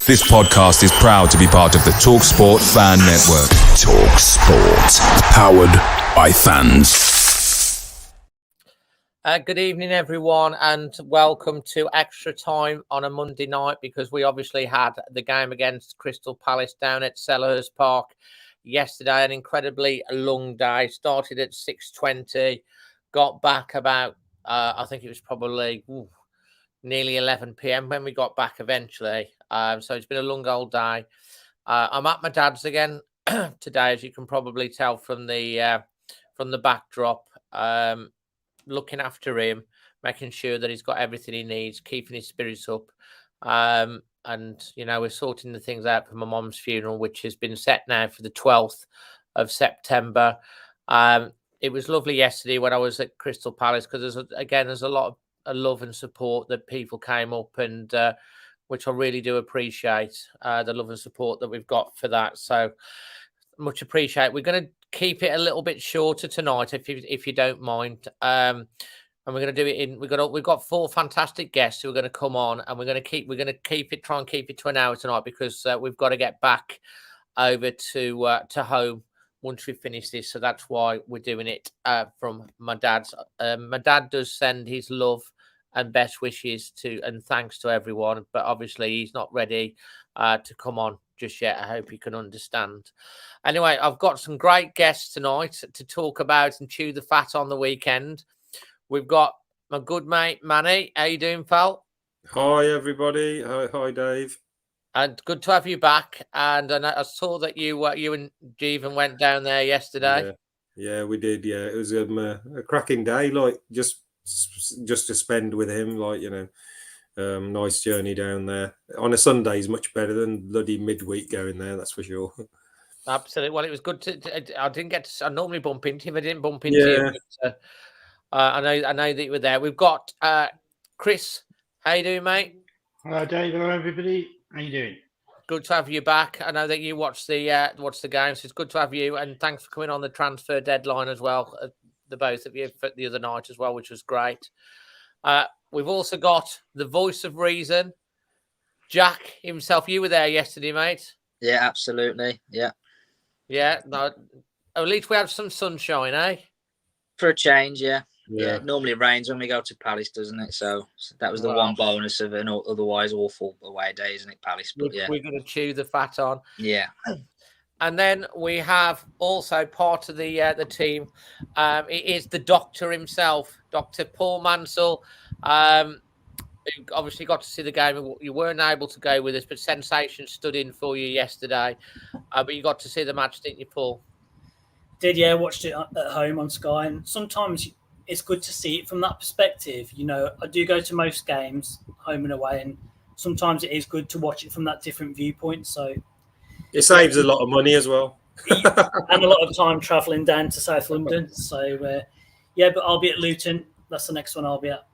This podcast is proud to be part of the TalkSport Fan Network. TalkSport. Powered by fans. Good evening, everyone, and welcome to Extra Time on a Monday night, because we obviously had the game against Crystal Palace down at Selhurst Park yesterday. An incredibly long day. Started at 6:20, got back about, I think it was probably nearly 11 p.m. when we got back eventually. So it's been a long old day. I'm at my dad's again today, as you can probably tell from the backdrop. Looking after him, making sure that he's got everything he needs, keeping his spirits up. And, you know, we're sorting the things out for my mum's funeral, which has been set now for the 12th of September. It was lovely yesterday when I was at Crystal Palace, because there's a lot of love and support that people came up, and which I really do appreciate, the love and support that we've got for that. So much appreciate. We're going to keep it a little bit shorter tonight, if you don't mind. And we're going to do it we've got four fantastic guests who are going to come on, and we're going to try and keep it to an hour tonight, because we've got to get back over to home once we finish this. So that's why we're doing it from my dad's. My dad does send his love and best wishes to and thanks to everyone, but obviously he's not ready to come on just yet. I hope you can understand. Anyway, I've got some great guests tonight to talk about and chew the fat on the weekend. We've got my good mate Manny. How you doing, pal? Hi everybody. Hi Dave. And good to have you back. And I saw that you and Jeevan went down there yesterday. Yeah, we did. Yeah, it was a cracking day. Like just to spend with him. Like, you know, nice journey down there on a Sunday is much better than bloody midweek going there. That's for sure. Absolutely. Well, it was good to. I didn't get to. I normally bump into him. I didn't bump into him. But, I know that you were there. We've got Chris. How you doing, mate? Hello, Dave. Hello, everybody. How you doing? Good to have you back. I know that you watched the game, so it's good to have you. And thanks for coming on the transfer deadline as well. The both of you for the other night as well, which was great. We've also got the voice of reason, Jack himself. You were there yesterday, mate. Yeah, absolutely. Yeah. Yeah. No, at least we had some sunshine, eh? For a change, yeah. Yeah. Normally it rains when we go to Palace, doesn't it? So that was the one bonus of an otherwise awful away day, isn't it, Palace? But yeah, we're going to chew the fat on. Yeah. And then we have also part of the team. It is the doctor himself, Dr. Paul Mansell. You obviously got to see the game. You weren't able to go with us, but Sensation stood in for you yesterday. But you got to see the match, didn't you, Paul? Did, yeah. Watched it at home on Sky, and sometimes it's good to see it from that perspective. You know, I do go to most games, home and away, and sometimes it is good to watch it from that different viewpoint. So it saves a lot of money as well. And a lot of time travelling down to South London. So, but I'll be at Luton. That's the next one I'll be at.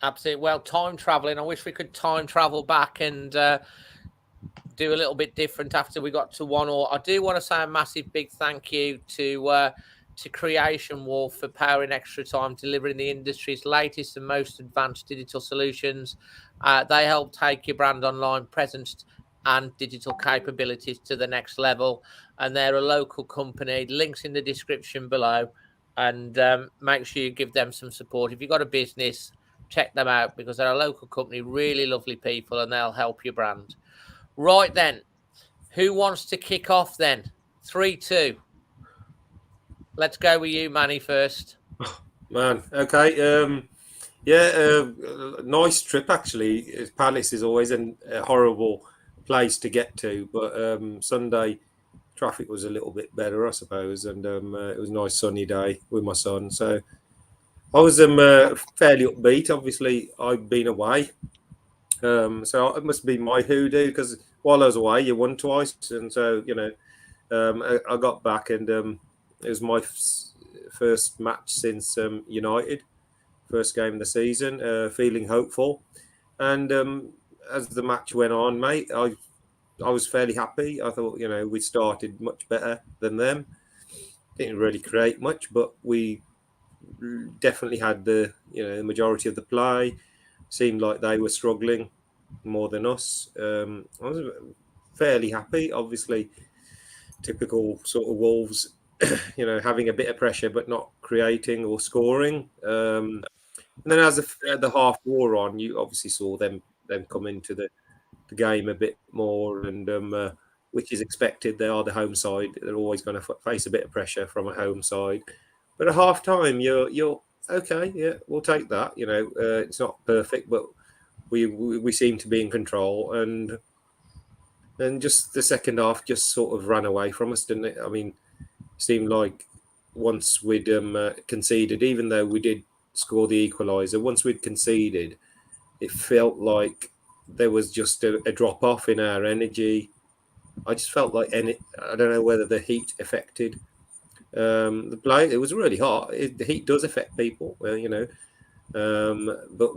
Absolutely. Well, time travelling. I wish we could time travel back and do a little bit different after we got to 1-1. I do want to say a massive big thank you to Creation Wolf for powering Extra Time, delivering the industry's latest and most advanced digital solutions. They help take your brand online presence and digital capabilities to the next level. And they're a local company. Links in the description below. And make sure you give them some support. If you've got a business, check them out, because they're a local company, really lovely people, and they'll help your brand. Right then, who wants to kick off then? 3-2. Let's go with you, Manny, first. Man, okay. Nice trip, actually. Palace is always a horrible place to get to, but Sunday traffic was a little bit better, I suppose, and it was a nice sunny day with my son. So I was fairly upbeat. Obviously, I've been away. So it must be my hoodoo, because while I was away, you won twice. And so, you know, I got back, and it was my first match since United, first game of the season, feeling hopeful. And as the match went on, mate, I was fairly happy. I thought, you know, we started much better than them. Didn't really create much, but we definitely had the majority of the play. Seemed like they were struggling more than us. I was fairly happy. Obviously, typical sort of Wolves, having a bit of pressure but not creating or scoring. And then as the half wore on, you obviously saw them come into the game a bit more, and which is expected. They are the home side; they're always going to face a bit of pressure from a home side. But at half time, you're okay. Yeah, we'll take that. It's not perfect, but we seem to be in control, and just the second half just sort of ran away from us, didn't it? I mean, it seemed like once we'd conceded, even though we did score the equaliser, once we'd conceded, it felt like there was just a drop off in our energy. I just felt like I don't know whether the heat affected the play. It was really hot. The heat does affect people, but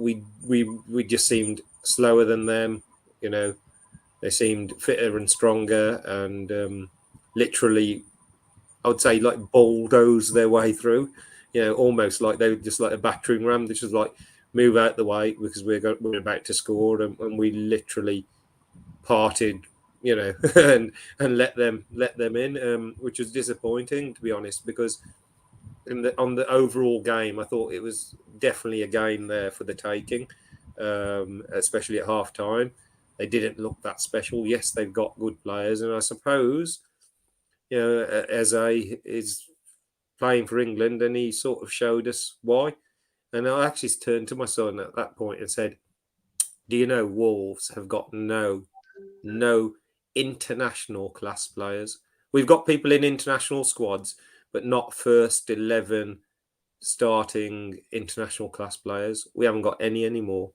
we just seemed slower than them. They seemed fitter and stronger, and literally, I would say, like bulldoze their way through. Almost like they were just like a battering ram. This was like, move out the way because we're about to score, and we literally parted, and let them in, which was disappointing, to be honest, because on the overall game, I thought it was definitely a game there for the taking, especially at half time. They didn't look that special. Yes, they've got good players, and I suppose Eze is playing for England, and he sort of showed us why. And I actually turned to my son at that point and said, do you know Wolves have got no international class players? We've got people in international squads, but not first 11 starting international class players. We haven't got any anymore.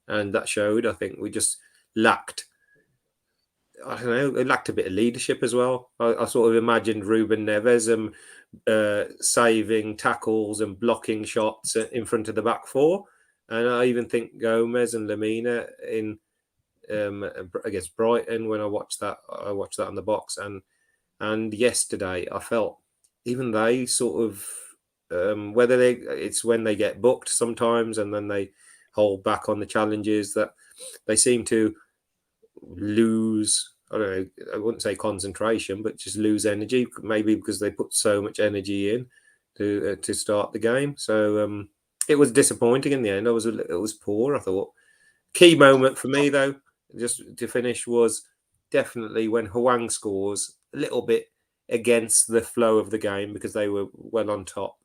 And that showed. I think we just lacked, I don't know, it lacked a bit of leadership as well. I sort of imagined Ruben Neves saving tackles and blocking shots in front of the back four. And I even think Gomez and Lamina in against Brighton, when I watched that on the box. And yesterday I felt even they sort of, whether it's when they get booked sometimes and then they hold back on the challenges, that they seem to lose, I don't know, I wouldn't say concentration, but just lose energy, maybe because they put so much energy in to start the game. So it was disappointing in the end. It was poor, I thought. Key moment for me, though, just to finish, was definitely when Hwang scores, a little bit against the flow of the game because they were well on top.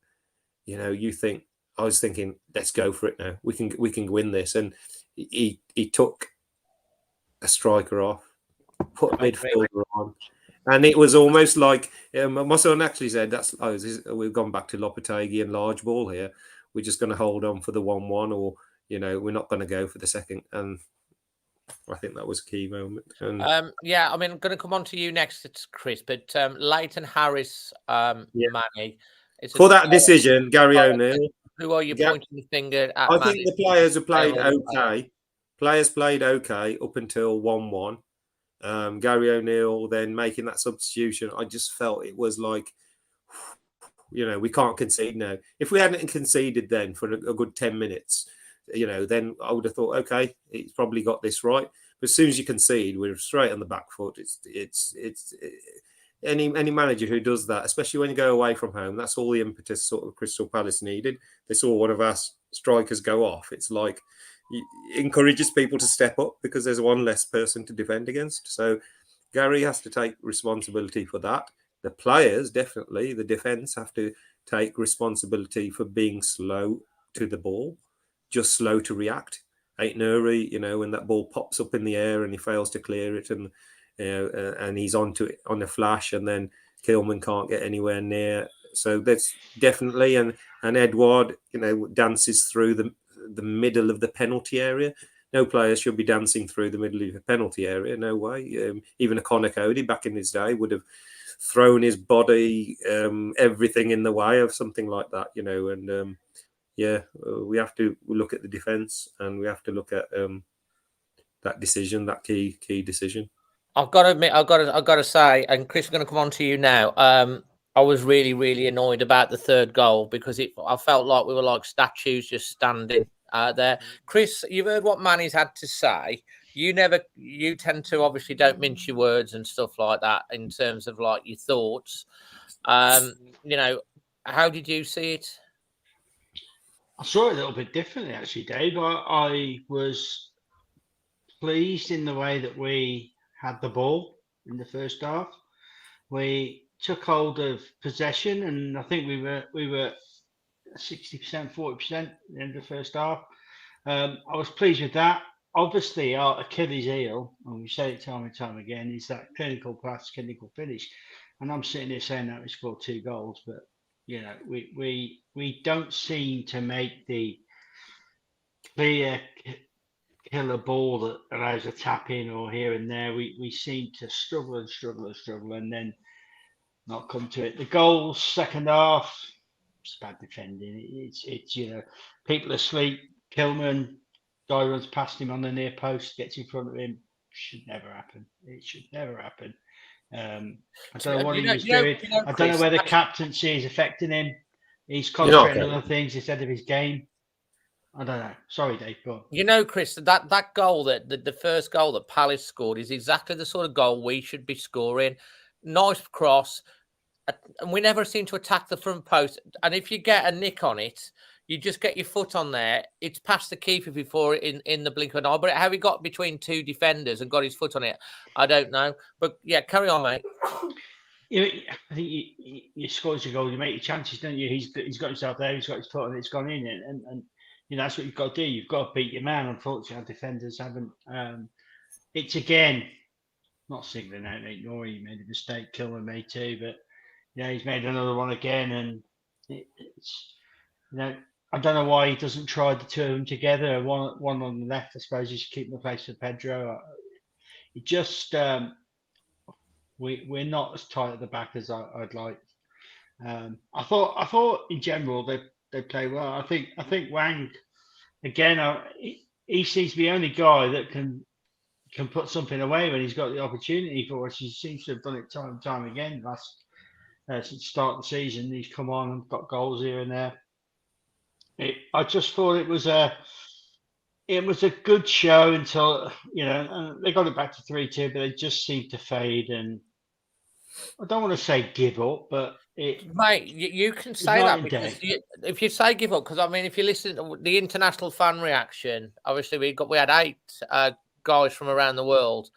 I was thinking, let's go for it now. We can win this. And he took a striker off, put a midfielder on, and it was almost like my son actually said, we've gone back to Lopetegui and large ball here. We're just going to hold on for the 1-1, or we're not going to go for the second. And I think that was a key moment. And I'm going to come on to you next, Chris, but Leighton Harris, Manny, for that decision, Gary O'Neill. Who are you pointing the finger at? I think the players have played okay. Players played okay up until 1-1. Gary O'Neill then making that substitution, I just felt it was like, we can't concede now. If we hadn't conceded then for a good 10 minutes, then I would have thought, okay, he's probably got this right. But as soon as you concede, we're straight on the back foot. It's any manager who does that, especially when you go away from home, that's all the impetus sort of Crystal Palace needed. They saw one of our strikers go off. It's like, it encourages people to step up because there's one less person to defend against. So Gary has to take responsibility for that. The players, definitely, the defence have to take responsibility for being slow to the ball, just slow to react. Aït-Nouri, when that ball pops up in the air and he fails to clear it, and and he's onto it on a flash, and then Kilman can't get anywhere near. So that's definitely, and Edouard, dances through the middle of the penalty area. No player should be dancing through the middle of the penalty area. No way. Even a Conor Cody back in his day would have thrown his body, everything in the way of something like that, And we have to look at the defence, and we have to look at that decision, that key decision. I've got to admit, I've got to say, and Chris, I'm going to come on to you now. I was really, really annoyed about the third goal because I felt like we were like statues just standing there. Chris, you've heard what Manny's had to say. You tend to obviously don't mince your words and stuff like that in terms of like your thoughts. You know, how did you see it? I saw it a little bit differently, actually, Dave. I was pleased in the way that we had the ball in the first half. We took hold of possession, and I think we were 60%, 40% at the end of the first half. I was pleased with that. Obviously, our Achilles heel, and we say it time and time again, is that clinical pass, clinical finish. And I'm sitting here saying that we scored 2 goals, but you know, we don't seem to make the clear killer ball that allows a tap in or here and there. We seem to struggle, and then not come to it. The goals, second half, it's bad defending. It's you know, people asleep. Kilman, guy runs past him on the near post, gets in front of him. Should never happen. It should never happen. I don't know what he was doing. I don't know whether captaincy is affecting him. He's concentrating on other things instead of his game. I don't know. Sorry, Dave. Go on. You know, Chris, that goal the first goal that Palace scored is exactly the sort of goal we should be scoring. Nice cross, and we never seem to attack the front post. And if you get a nick on it, you just get your foot on there. It's past the keeper before in the blink of an eye. But how he got between 2 defenders and got his foot on it, I don't know. But yeah, carry on, mate. I think you score your goal, you make your chances, don't you? He's got himself there. He's got his foot on it. It's gone in, and you know that's what you've got to do. You've got to beat your man. Unfortunately, our defenders haven't. It's again not singling out Nate Norrie. He made a mistake. Kilman made 2, but yeah, he's made another one again, and it's you know. I don't know why he doesn't try the 2 of them together. One on the left, I suppose, he's keeping the place for Pedro. It just we're not as tight at the back as I'd like. I thought in general they play well. I think Wang again. He seems to be the only guy that can put something away when he's got the opportunity for us. He seems to have done it time and time again. Since the start of the season, he's come on and got goals here and there. I just thought it was a good show until you know they got it back to 3-2, but they just seemed to fade. And I don't want to say give up, but mate, you can say that because if you say give up, because I mean, if you listen to the international fan reaction, obviously we had 8 guys from around the world,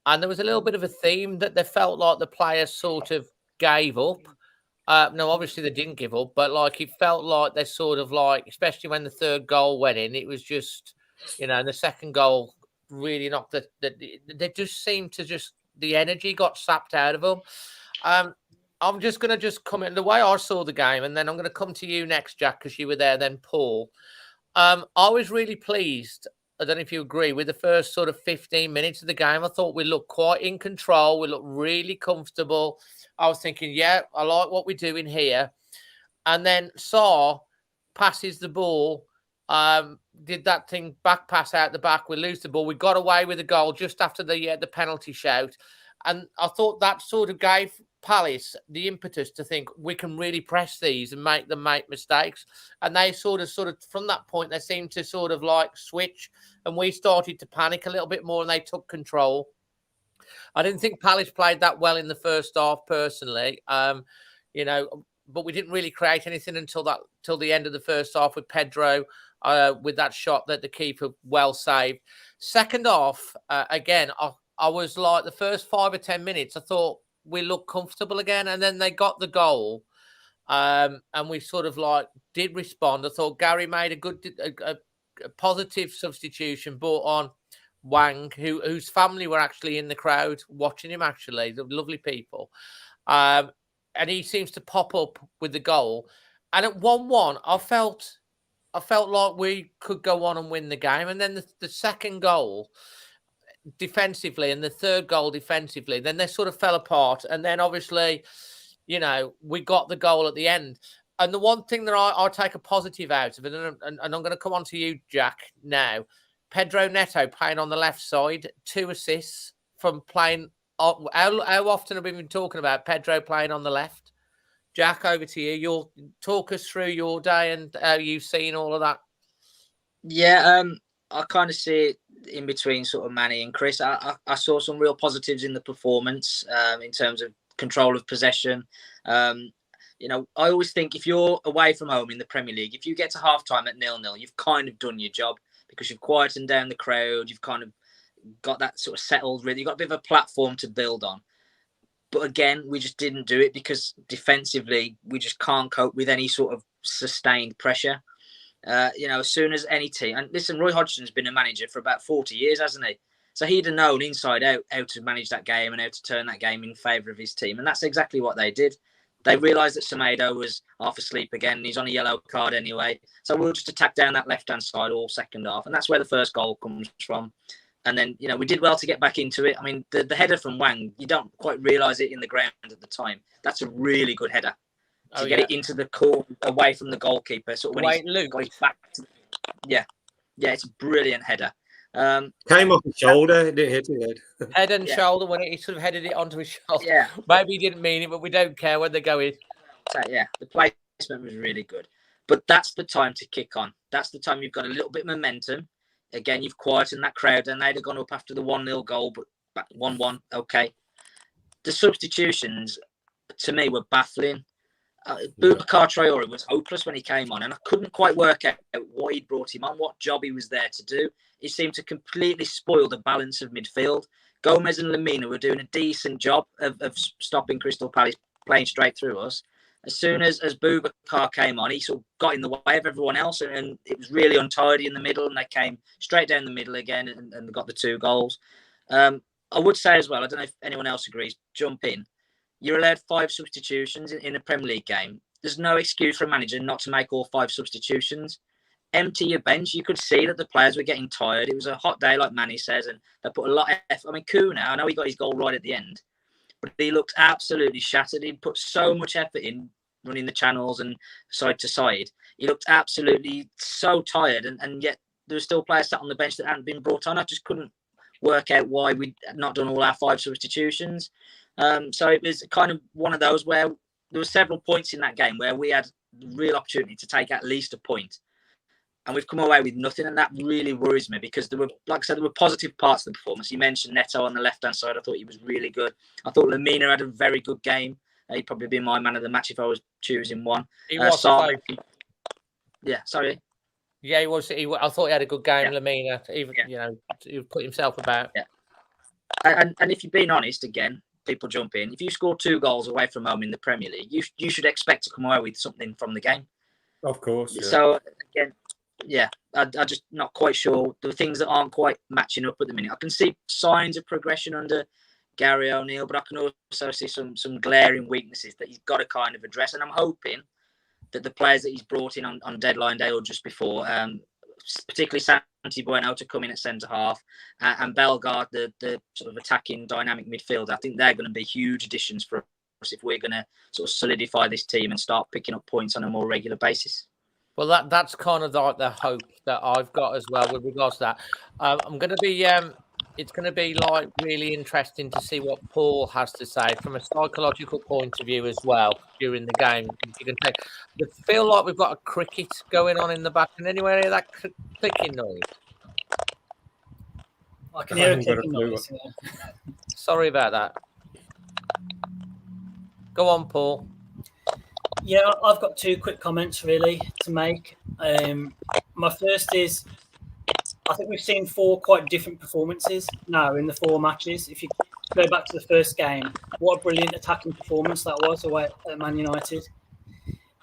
and there was a little bit of a theme that they felt like the players sort of gave up. No, obviously they didn't give up, but like it felt like they sort of like, especially when the 3rd goal went in, it was just, you know, and the 2nd goal really knocked they just seemed to the energy got sapped out of them. I'm just going to come in the way I saw the game, and then I'm going to come to you next, Jack, because you were there, then Paul. I was really pleased. I don't know if you agree with the first sort of 15 minutes of the game. I thought we looked quite in control. We looked really comfortable. I was thinking, yeah, I like what we're doing here. And then Sarr passes the ball, did that thing, back pass out the back. We lose the ball. We got away with a goal just after the penalty shout. And I thought that sort of gave Palace the impetus to think we can really press these and make them make mistakes. And they sort of from that point, they seemed to sort of like switch, and we started to panic a little bit more, and they took control. I didn't think Palace played that well in the first half, personally. You know, but we didn't really create anything until the end of the first half with Pedro with that shot that the keeper well saved. Second half, again, I was like the first 5 or 10 minutes, I thought we looked comfortable again, and then they got the goal, and we sort of like did respond. I thought Gary made a good, a positive substitution, brought on Wang, whose family were actually in the crowd watching him. Actually, the lovely people, and he seems to pop up with the goal. And at 1-1, I felt like we could go on and win the game. And then the second goal defensively and the third goal defensively, then they sort of fell apart. And then obviously, you know, we got the goal at the end. And the one thing that I'll take a positive out of it, and I'm going to come on to you, Jack, now. Pedro Neto playing on the left side, 2 assists from playing. How often have we been talking about Pedro playing on the left? Jack, over to you. You'll talk us through your day and how you've seen all of that. Yeah, I kind of see it in between sort of Manny and Chris. I saw some real positives in the performance in terms of control of possession. You know, I always think if you're away from home in the Premier League, if you get to half-time at 0-0, you've kind of done your job because you've quietened down the crowd. You've kind of got that sort of settled, really. You've got a bit of a platform to build on. But again, we just didn't do it because defensively, we just can't cope with any sort of sustained pressure. You know, as soon as any team, and listen, Roy Hodgson's been a manager for about 40 years, hasn't he? So he'd have known inside out how to manage that game and how to turn that game in favour of his team. And that's exactly what they did. They realised that Semedo was half asleep again. And he's on a yellow card anyway. So we'll just attack down that left-hand side all second half. And that's where the first goal comes from. And then, you know, we did well to get back into it. I mean, the header from Wang, you don't quite realise it in the ground at the time. That's a really good header. To get it into the corner, away from the goalkeeper. Sort of when he's got his back to, yeah, it's a brilliant header. Came off his shoulder, didn't hit it. Head and shoulder when he sort of headed it onto his shoulder. Yeah. Maybe he didn't mean it, but we don't care when they go in. So, yeah, the placement was really good. But that's the time to kick on. That's the time you've got a little bit of momentum. Again, you've quietened that crowd, and they'd have gone up after the 1-0 goal, but back 1-1, okay. The substitutions, to me, were baffling. Boubacar Traore was hopeless when he came on, and I couldn't quite work out why he'd brought him on, what job he was there to do. He seemed to completely spoil the balance of midfield. Gomez and Lamina were doing a decent job of stopping Crystal Palace playing straight through us. As soon as Boubacar came on, he sort of got in the way of everyone else, and it was really untidy in the middle, and they came straight down the middle again and got the 2 goals. I would say as well, I don't know if anyone else agrees, jump in. You're allowed 5 substitutions in a Premier League game. There's no excuse for a manager not to make all 5 substitutions. Empty your bench. You could see that the players were getting tired. It was a hot day, like Manny says, and they put a lot of effort. I mean, Kuna, I know he got his goal right at the end, but he looked absolutely shattered. He'd put so much effort in running the channels and side to side. He looked absolutely so tired, and yet there were still players sat on the bench that hadn't been brought on. I just couldn't work out why we'd not done all our 5 substitutions. So it was kind of one of those where there were several points in that game where we had the real opportunity to take at least a point, and we've come away with nothing, and that really worries me because there were, like I said, there were positive parts of the performance. You mentioned Neto on the left-hand side. I thought he was really good. I thought Lamina had a very good game. He'd probably be my man of the match if I was choosing one. He was. Yeah, sorry. Yeah, he was. I thought he had a good game, Lamina. Even you know, he put himself about. Yeah. And if you're being honest, again, people jump in. If you score 2 goals away from home in the Premier League, you should expect to come away with something from the game. Of course. Yeah. So again, I'm just not quite sure. The things that aren't quite matching up at the minute. I can see signs of progression under Gary O'Neill, but I can also see some glaring weaknesses that he's got to kind of address. And I'm hoping that the players that he's brought in on deadline day or just before, particularly Santi Bueno to come in at centre half, and Bellegarde, the sort of attacking dynamic midfielder, I think they're going to be huge additions for us if we're going to sort of solidify this team and start picking up points on a more regular basis. Well, that's kind of like the hope that I've got as well with regards to that. I'm going to be, it's going to be like really interesting to see what Paul has to say from a psychological point of view as well during the game. You can take. I feel like we've got a cricket going on in the back, and anywhere near that clicking noise. I can hear a clicking noise. Sorry about that. Go on, Paul. Yeah, I've got 2 quick comments really to make. My first is, I think we've seen 4 quite different performances now in the 4 matches. If you go back to the first game, what a brilliant attacking performance that was away at Man United.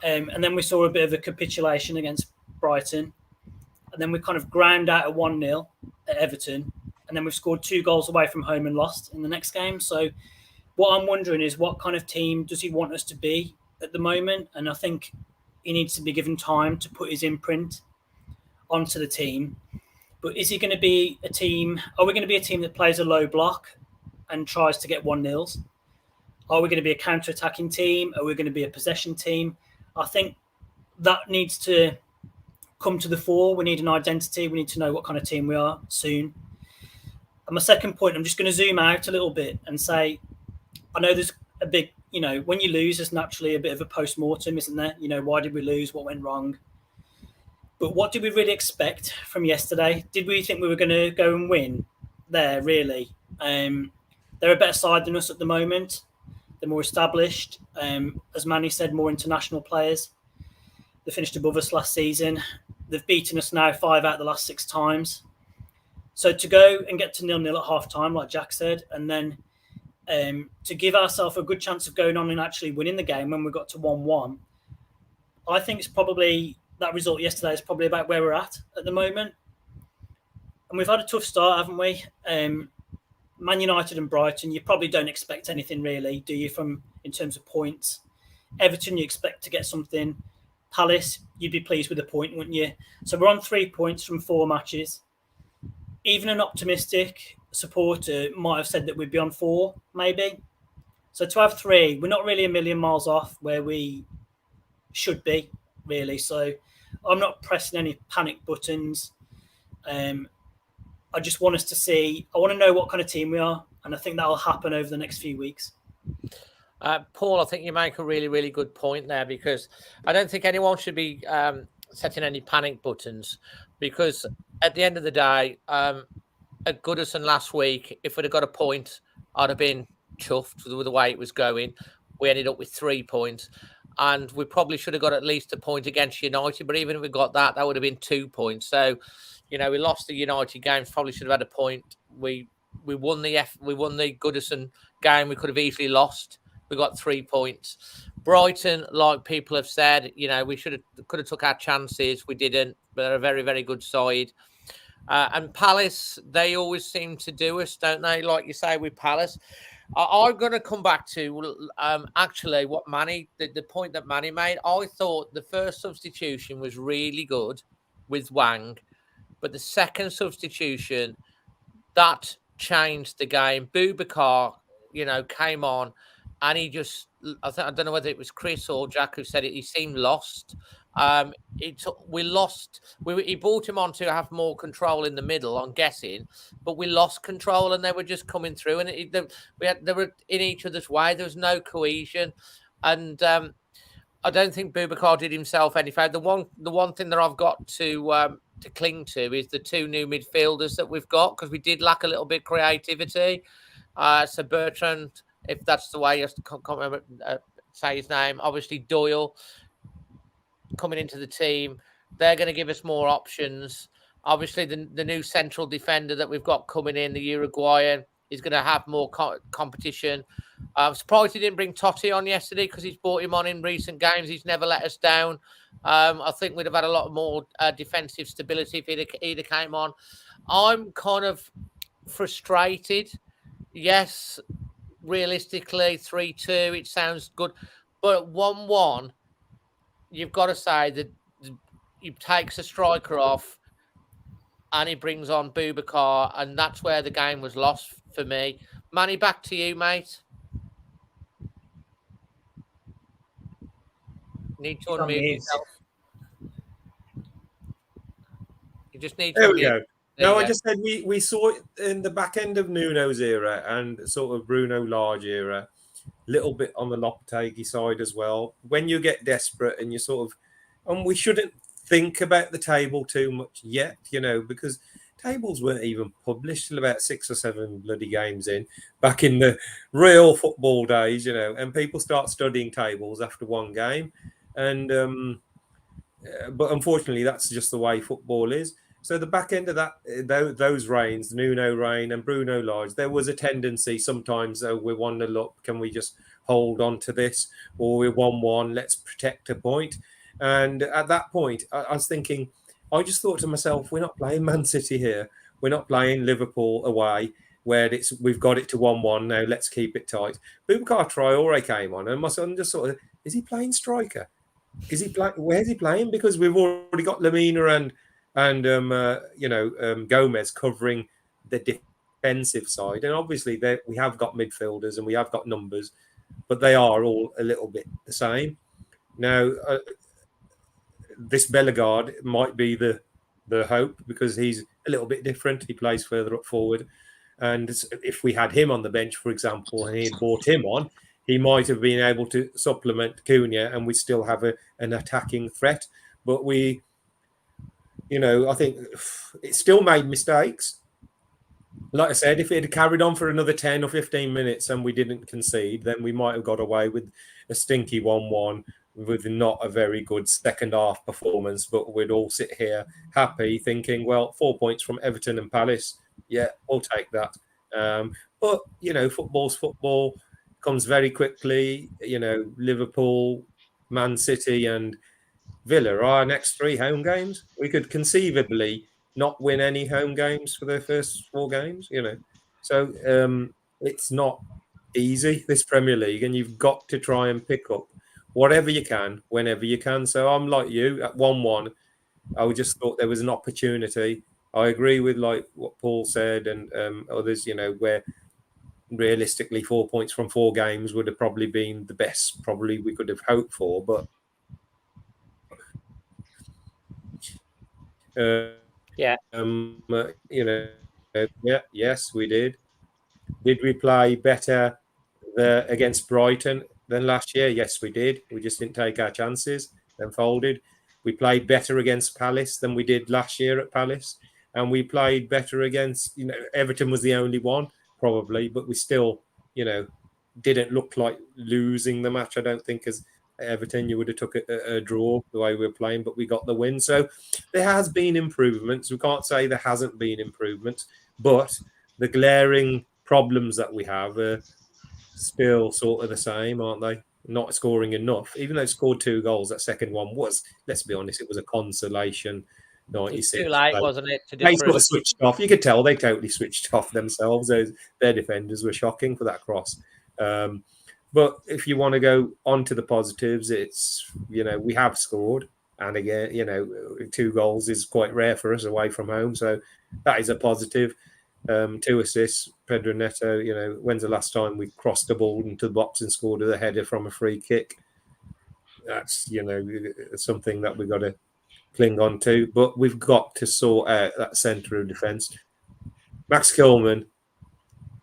And then we saw a bit of a capitulation against Brighton. And then we kind of ground out at 1-0 at Everton. And then we've scored 2 goals away from home and lost in the next game. So what I'm wondering is, what kind of team does he want us to be at the moment? And I think he needs to be given time to put his imprint onto the team. But is he going to be a team? Are we going to be a team that plays a low block and tries to get 1-0s? Are we going to be a counter-attacking team? Are we going to be a possession team? I think that needs to come to the fore. We need an identity. We need to know what kind of team we are soon. And my second point, I'm just going to zoom out a little bit and say, I know there's a big, when you lose, there's naturally a bit of a post-mortem, isn't there? Why did we lose? What went wrong? But what did we really expect from yesterday? Did we think we were going to go and win there, really? They're a better side than us at the moment. They're more established. As Manny said, more international players. They finished above us last season. They've beaten us now 5 out of the last 6 times. So to go and get to 0-0 at half-time, like Jack said, and then to give ourselves a good chance of going on and actually winning the game when we got to 1-1, I think it's probably, that result yesterday is probably about where we're at the moment. And we've had a tough start, haven't we? Man United and Brighton, you probably don't expect anything really, do you, in terms of points? Everton, you expect to get something. Palace, you'd be pleased with a point, wouldn't you? So we're on 3 points from 4 matches. Even an optimistic supporter might have said that we'd be on 4, maybe. So to have 3, we're not really a million miles off where we should be, really. So I'm not pressing any panic buttons. I just want us to see, I want to know what kind of team we are, and I think that'll happen over the next few weeks. Paul, I think you make a really, really good point there, because I don't think anyone should be setting any panic buttons, because at the end of the day, at Goodison last week, if we'd have got a point, I'd have been chuffed with the way it was going. We ended up with 3 points, and we probably should have got at least a point against United, but even if we got that, that would have been 2 points. So, you know, we lost the United games, probably should have had a point. We won the Goodison game, we could have easily lost. We got 3 points. Brighton, like people have said, you know, we could have took our chances. We didn't, but they're a very, very good side. And Palace, they always seem to do us, don't they? Like you say with Palace. I'm going to come back to actually what Manny, the point that Manny made. I thought the first substitution was really good with Wang, but the second substitution, that changed the game. Boubacar, you know, came on, and he just, I don't know whether it was Chris or Jack who said it, he seemed lost. We lost. He brought him on to have more control in the middle, I'm guessing, but we lost control, and they were just coming through, and they were in each other's way. There was no cohesion, and I don't think Boubacar did himself any favour. The one thing that I've got to cling to is the 2 new midfielders that we've got, because we did lack a little bit of creativity. So Bertrand, if that's the way you have to say his name, obviously Doyle coming into the team, they're going to give us more options. Obviously, the new central defender that we've got coming in, the Uruguayan, is going to have more competition. I'm surprised he didn't bring Totti on yesterday, because he's brought him on in recent games. He's never let us down. I think we'd have had a lot more defensive stability if he'd came on. I'm kind of frustrated. Yes, realistically, 3-2, it sounds good. But 1-1, you've got to say that he takes a striker off and he brings on Boubacar, and that's where the game was lost for me. Manny, back to you, mate. Need to unmute yourself. You just need to There unmute. we go. There No, you I go. just said we saw it in the back end of Nuno's era and sort of Bruno Lage era, little bit on the Lopetegui side as well. When you get desperate and you sort of, and we shouldn't think about the table too much yet, you know, because tables weren't even published till about 6 or 7 bloody games in, back in the real football days, you know, and people start studying tables after one game. And, but unfortunately, that's just the way football is. So the back end of that, those reigns, the Nuno reign and Bruno Lage, there was a tendency sometimes, we're 1-0 up, can we just hold on to this? Or we're 1-1, let's protect a point. And at that point, I was thinking, I just thought to myself, we're not playing Man City here. We're not playing Liverpool away, where we've got it to 1-1 now, let's keep it tight. Boubacar Traore came on, and my son just sort of, is he playing striker? Where's he playing? Because we've already got Lamina and Gomez covering the defensive side, and obviously we have got midfielders and we have got numbers, but they are all a little bit the same. Now, this Bellegarde might be the hope, because he's a little bit different. He plays further up forward, and if we had him on the bench, for example, and he had brought him on, he might have been able to supplement Cunha, and we still have an attacking threat. But I think it still made mistakes. Like I said, if it had carried on for another 10 or 15 minutes and we didn't concede, then we might have got away with a stinky 1-1 with not a very good second half performance. But we'd all sit here happy thinking, well, 4 points from Everton and Palace. Yeah, we'll take that. But, football's football, comes very quickly. Liverpool, Man City and Villa are our next 3 home games. We could conceivably not win any home games for their first 4 games, So it's not easy, this Premier League, and you've got to try and pick up whatever you can, whenever you can. So I'm like you, at 1-1, I just thought there was an opportunity. I agree with like what Paul said and others, where realistically 4 points from 4 games would have probably been the best probably we could have hoped for. But yes, we did. Did we play better against Brighton than last year? Yes, we did. We just didn't take our chances and folded. We played better against Palace than we did last year at Palace, and we played better against Everton was the only one probably, but we still didn't look like losing the match. I don't think as Everton, you would have took a draw the way we were playing, but we got the win. So there has been improvements. We can't say there hasn't been improvements, but the glaring problems that we have are still sort of the same, aren't they? Not scoring enough. Even though it scored 2 goals, that second one was, let's be honest, it was a consolation. 96. It's too late, wasn't it? They sort of switched off. You could tell they totally switched off themselves. Their defenders were shocking for that cross. But if you want to go on to the positives, it's, we have scored. And again, 2 goals is quite rare for us away from home. So that is a positive. 2 assists, Pedro Neto, when's the last time we crossed the ball into the box and scored a header from a free kick? That's, something that we've got to cling on to. But we've got to sort out that centre of defence. Max Kilman,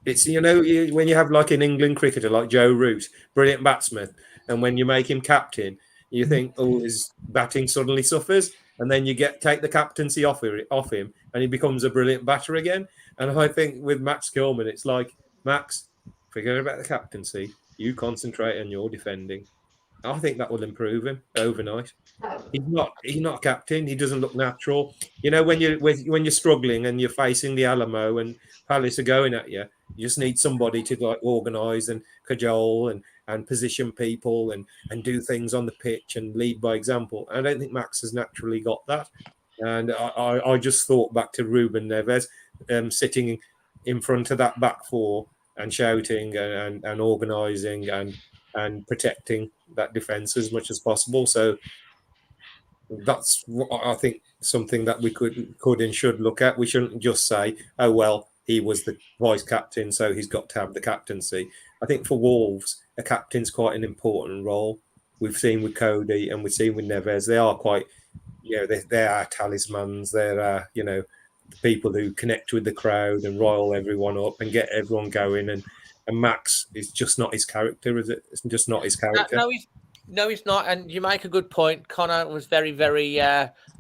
it's, when you have like an England cricketer like Joe Root, brilliant batsman, and when you make him captain, you think, oh, his batting suddenly suffers, and then you take the captaincy off him, and he becomes a brilliant batter again. And I think with Max Kilman, it's like, Max, forget about the captaincy. You concentrate on your defending. I think that will improve him overnight. He's not captain. He doesn't look natural. When you're struggling and you're facing the Alamo and Palace are going at you, you just need somebody to like organise and cajole and position people and do things on the pitch and lead by example. I don't think Max has naturally got that. And I just thought back to Ruben Neves sitting in front of that back 4 and shouting and organising and protecting that defence as much as possible. So that's I think something that we could and should look at. We shouldn't just say, oh well, he was the vice captain, so he's got to have the captaincy. I think for Wolves, a captain's quite an important role. We've seen with Cody and we've seen with Neves, they are quite, they are talismans. They're the people who connect with the crowd and rile everyone up and get everyone going. And Max is just not his character, is it? It's just not his character. No, he's not. And you make a good point. Connor was very, very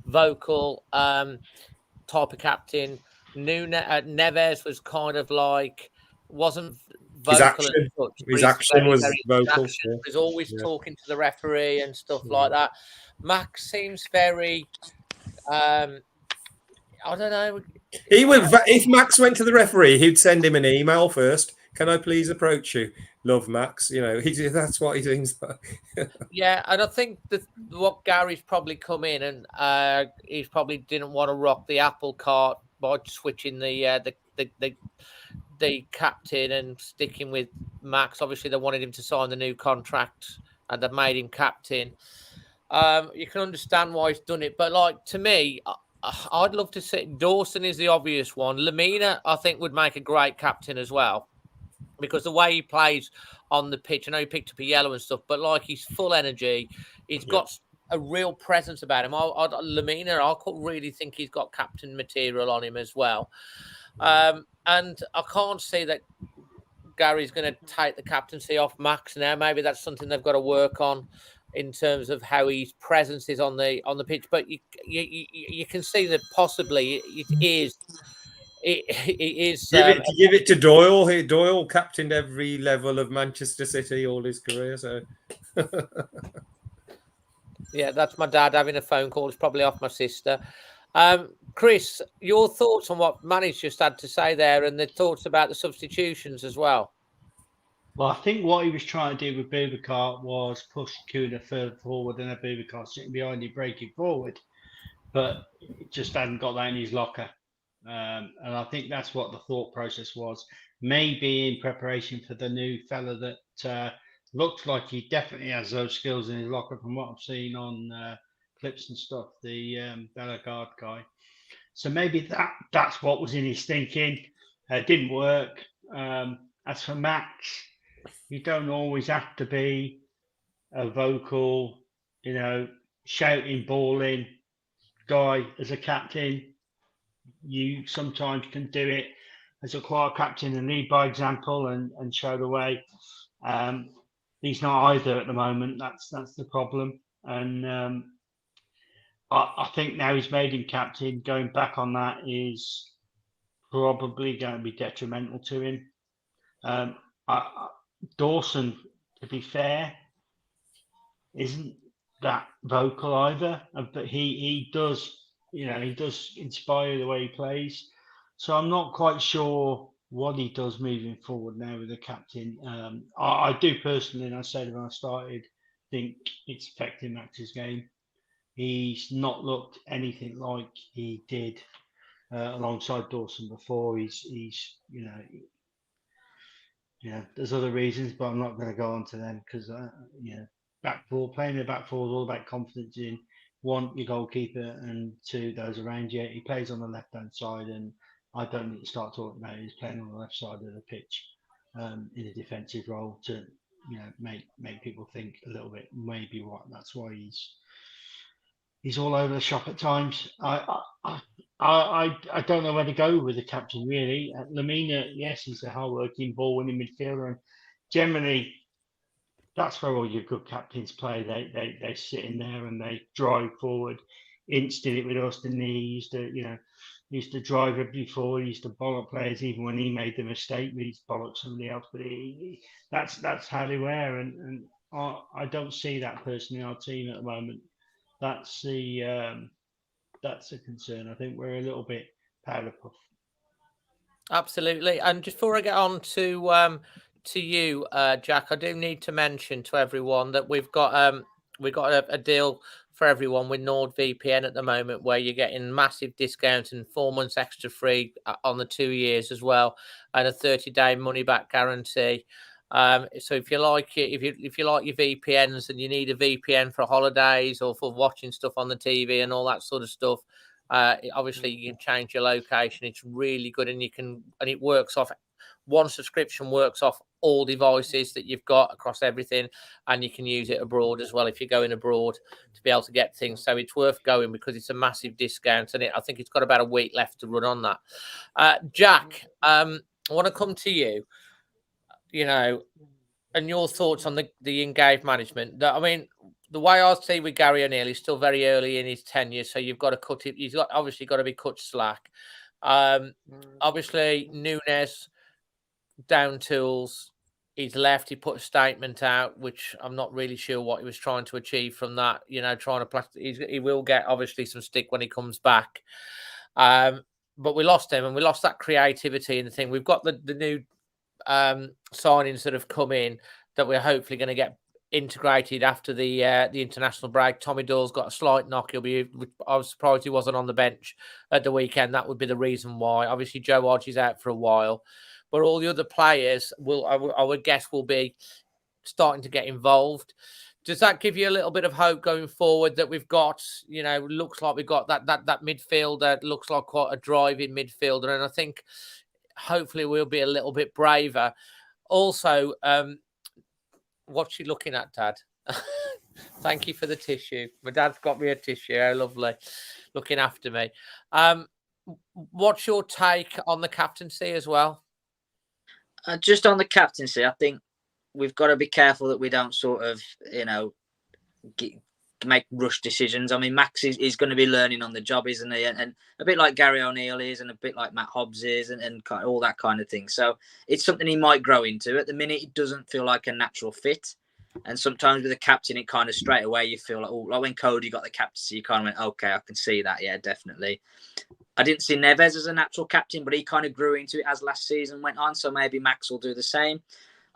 vocal type of captain. Neves was kind of like, wasn't vocal. His action was vocal. He was always talking to the referee and stuff like that. Max seems very, I don't know. He would, if Max went to the referee, he'd send him an email first. Can I please approach you? Love Max. That's what he seems like. Yeah, and I think what Gary's probably come in and he probably didn't want to rock the apple cart by switching the captain and sticking with Max. Obviously, they wanted him to sign the new contract and they've made him captain. You can understand why he's done it, but like to me, I'd love to see Dawson is the obvious one. Lamina, I think, would make a great captain as well. Because the way he plays on the pitch, I know he picked up a yellow and stuff, but like he's full energy. He's got a real presence about him. Lamina, I could really think he's got captain material on him as well. And I can't see that Gary's going to take the captaincy off Max now. Maybe that's something they've got to work on. in terms of how his presence is on the pitch, but you can see that possibly it is. It is. Give it to Doyle. Doyle captained every level of Manchester City all his career. So, yeah, that's my dad having a phone call. It's probably off my sister. Chris, your thoughts on what Manny's just had to say there, and the thoughts about the substitutions as well. Well, I think what he was trying to do with Boubacar was push Kuna further forward and have Boubacar sitting behind him, breaking forward, but it just hadn't got that in his locker. And I think that's what the thought process was. Maybe in preparation for the new fella that looks like he definitely has those skills in his locker from what I've seen on clips and stuff, the Bellegarde guy. So maybe that's what was in his thinking. Didn't work. As for Max, you don't always have to be a vocal, shouting, bawling guy as a captain. You sometimes can do it as a quiet captain and lead by example and show the way. He's not either at the moment. That's the problem. And I think now he's made him captain. Going back on that is probably going to be detrimental to him. Dawson, to be fair, isn't that vocal either, but he does. He does inspire the way he plays. So I'm not quite sure what he does moving forward now with the captain. I do personally, and I said when I started, think it's affecting Max's game. He's not looked anything like he did alongside Dawson before. He's there's other reasons, but I'm not going to go on to them because playing the back four is all about confidence in one, your goalkeeper, and two, those around you. He plays on the left-hand side, and I don't need to start talking about he's playing on the left side of the pitch in a defensive role to, make people think a little bit. Maybe that's why he's all over the shop at times. I don't know where to go with the captain really. Lamina, yes, he's a hard-working, ball-winning midfielder, and generally, that's where all your good captains play. They sit in there and they drive forward. Ince did it with us, didn't he? He used to drive everybody forward. He used to bollock players even when he made the mistake. He used to bollock somebody else. But that's how they were. And I don't see that person in our team at the moment. That's a concern. I think we're a little bit powder puff. Absolutely. And just before I get on to you, Jack, I do need to mention to everyone that we've got a deal for everyone with NordVPN at the moment, where you're getting massive discounts and 4 months extra free on the 2 years as well, and a 30-day money back guarantee. So if you like your VPNs and you need a VPN for holidays or for watching stuff on the TV and all that sort of stuff, obviously you can change your location. It's really good, and it works off. One subscription works off all devices that you've got across everything, and you can use it abroad as well if you're going abroad to be able to get things. So it's worth going because it's a massive discount, and I think it's got about a week left to run on that. Jack, I want to come to you, and your thoughts on the in-game management. I mean, the way I see with Gary O'Neill, he's still very early in his tenure, so you've got to cut it. He's obviously got to be cut slack. Obviously, Nunes down tools. He's left. He put a statement out, which I'm not really sure what he was trying to achieve from that. Trying to he will get obviously some stick when he comes back. But we lost him, and we lost that creativity and the thing. We've got the new signings that have come in that we're hopefully going to get integrated after the international break. Tommy Doyle's got a slight knock. I was surprised he wasn't on the bench at the weekend. That would be the reason why. Obviously, Joe Hodge is out for a while. But all the other players I would guess, will be starting to get involved. Does that give you a little bit of hope going forward that we've got, looks like we've got that midfielder, looks like quite a driving midfielder. And I think hopefully we'll be a little bit braver. Also, what's you looking at, Dad? Thank you for the tissue. My dad's got me a tissue. How lovely. Looking after me. What's your take on the captaincy as well? Just on the captaincy, I think we've got to be careful that we don't sort of, make rush decisions. I mean, Max is going to be learning on the job, isn't he? And a bit like Gary O'Neill is, and a bit like Matt Hobbs is, and all that kind of thing. So it's something he might grow into. At the minute, it doesn't feel like a natural fit. And sometimes with a captain, it kind of straight away you feel like, oh, like when Cody got the captaincy, you kind of went, okay, I can see that. Yeah, definitely. I didn't see Neves as a natural captain, but he kind of grew into it as last season went on. So maybe Max will do the same.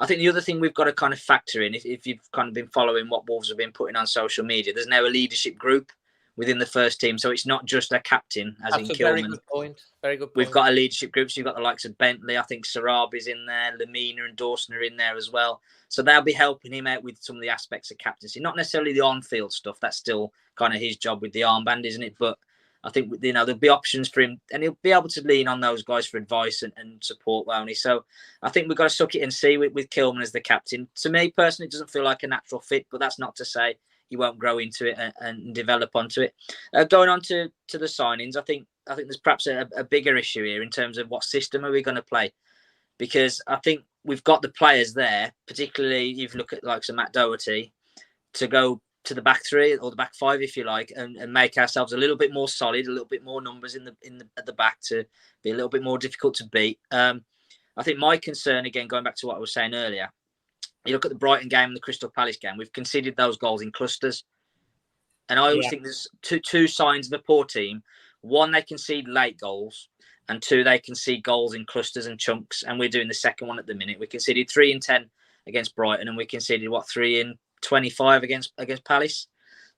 I think the other thing we've got to kind of factor in, if you've kind of been following what Wolves have been putting on social media, there's now a leadership group within the first team. So it's not just a captain, as That's in a Kilman. very good point. Very good point. We've got a leadership group. So you've got the likes of Bentley. I think Sarabi's in there. Lamina and Dawson are in there as well. So they'll be helping him out with some of the aspects of captaincy. Not necessarily the on-field stuff. That's still kind of his job with the armband, isn't it? But I think, there'll be options for him, and he'll be able to lean on those guys for advice and support, won't he? So I think we've got to suck it and see with Kilman as the captain. To me, personally, it doesn't feel like a natural fit, but that's not to say he won't grow into it and develop onto it. Going on to the signings, I think there's perhaps a bigger issue here in terms of what system are we going to play? Because I think we've got the players there, particularly if you look at like some Matt Doherty, to go to the back three or the back five, if you like, and make ourselves a little bit more solid, a little bit more numbers at the back to be a little bit more difficult to beat. I think my concern, again, going back to what I was saying earlier, you look at the Brighton game and the Crystal Palace game, we've conceded those goals in clusters. And I always think there's two signs of a poor team. One, they concede late goals, and two, they concede goals in clusters and chunks. And we're doing the second one at the minute. We conceded 3 in 10 against Brighton, and we conceded 3 in 25 against Palace.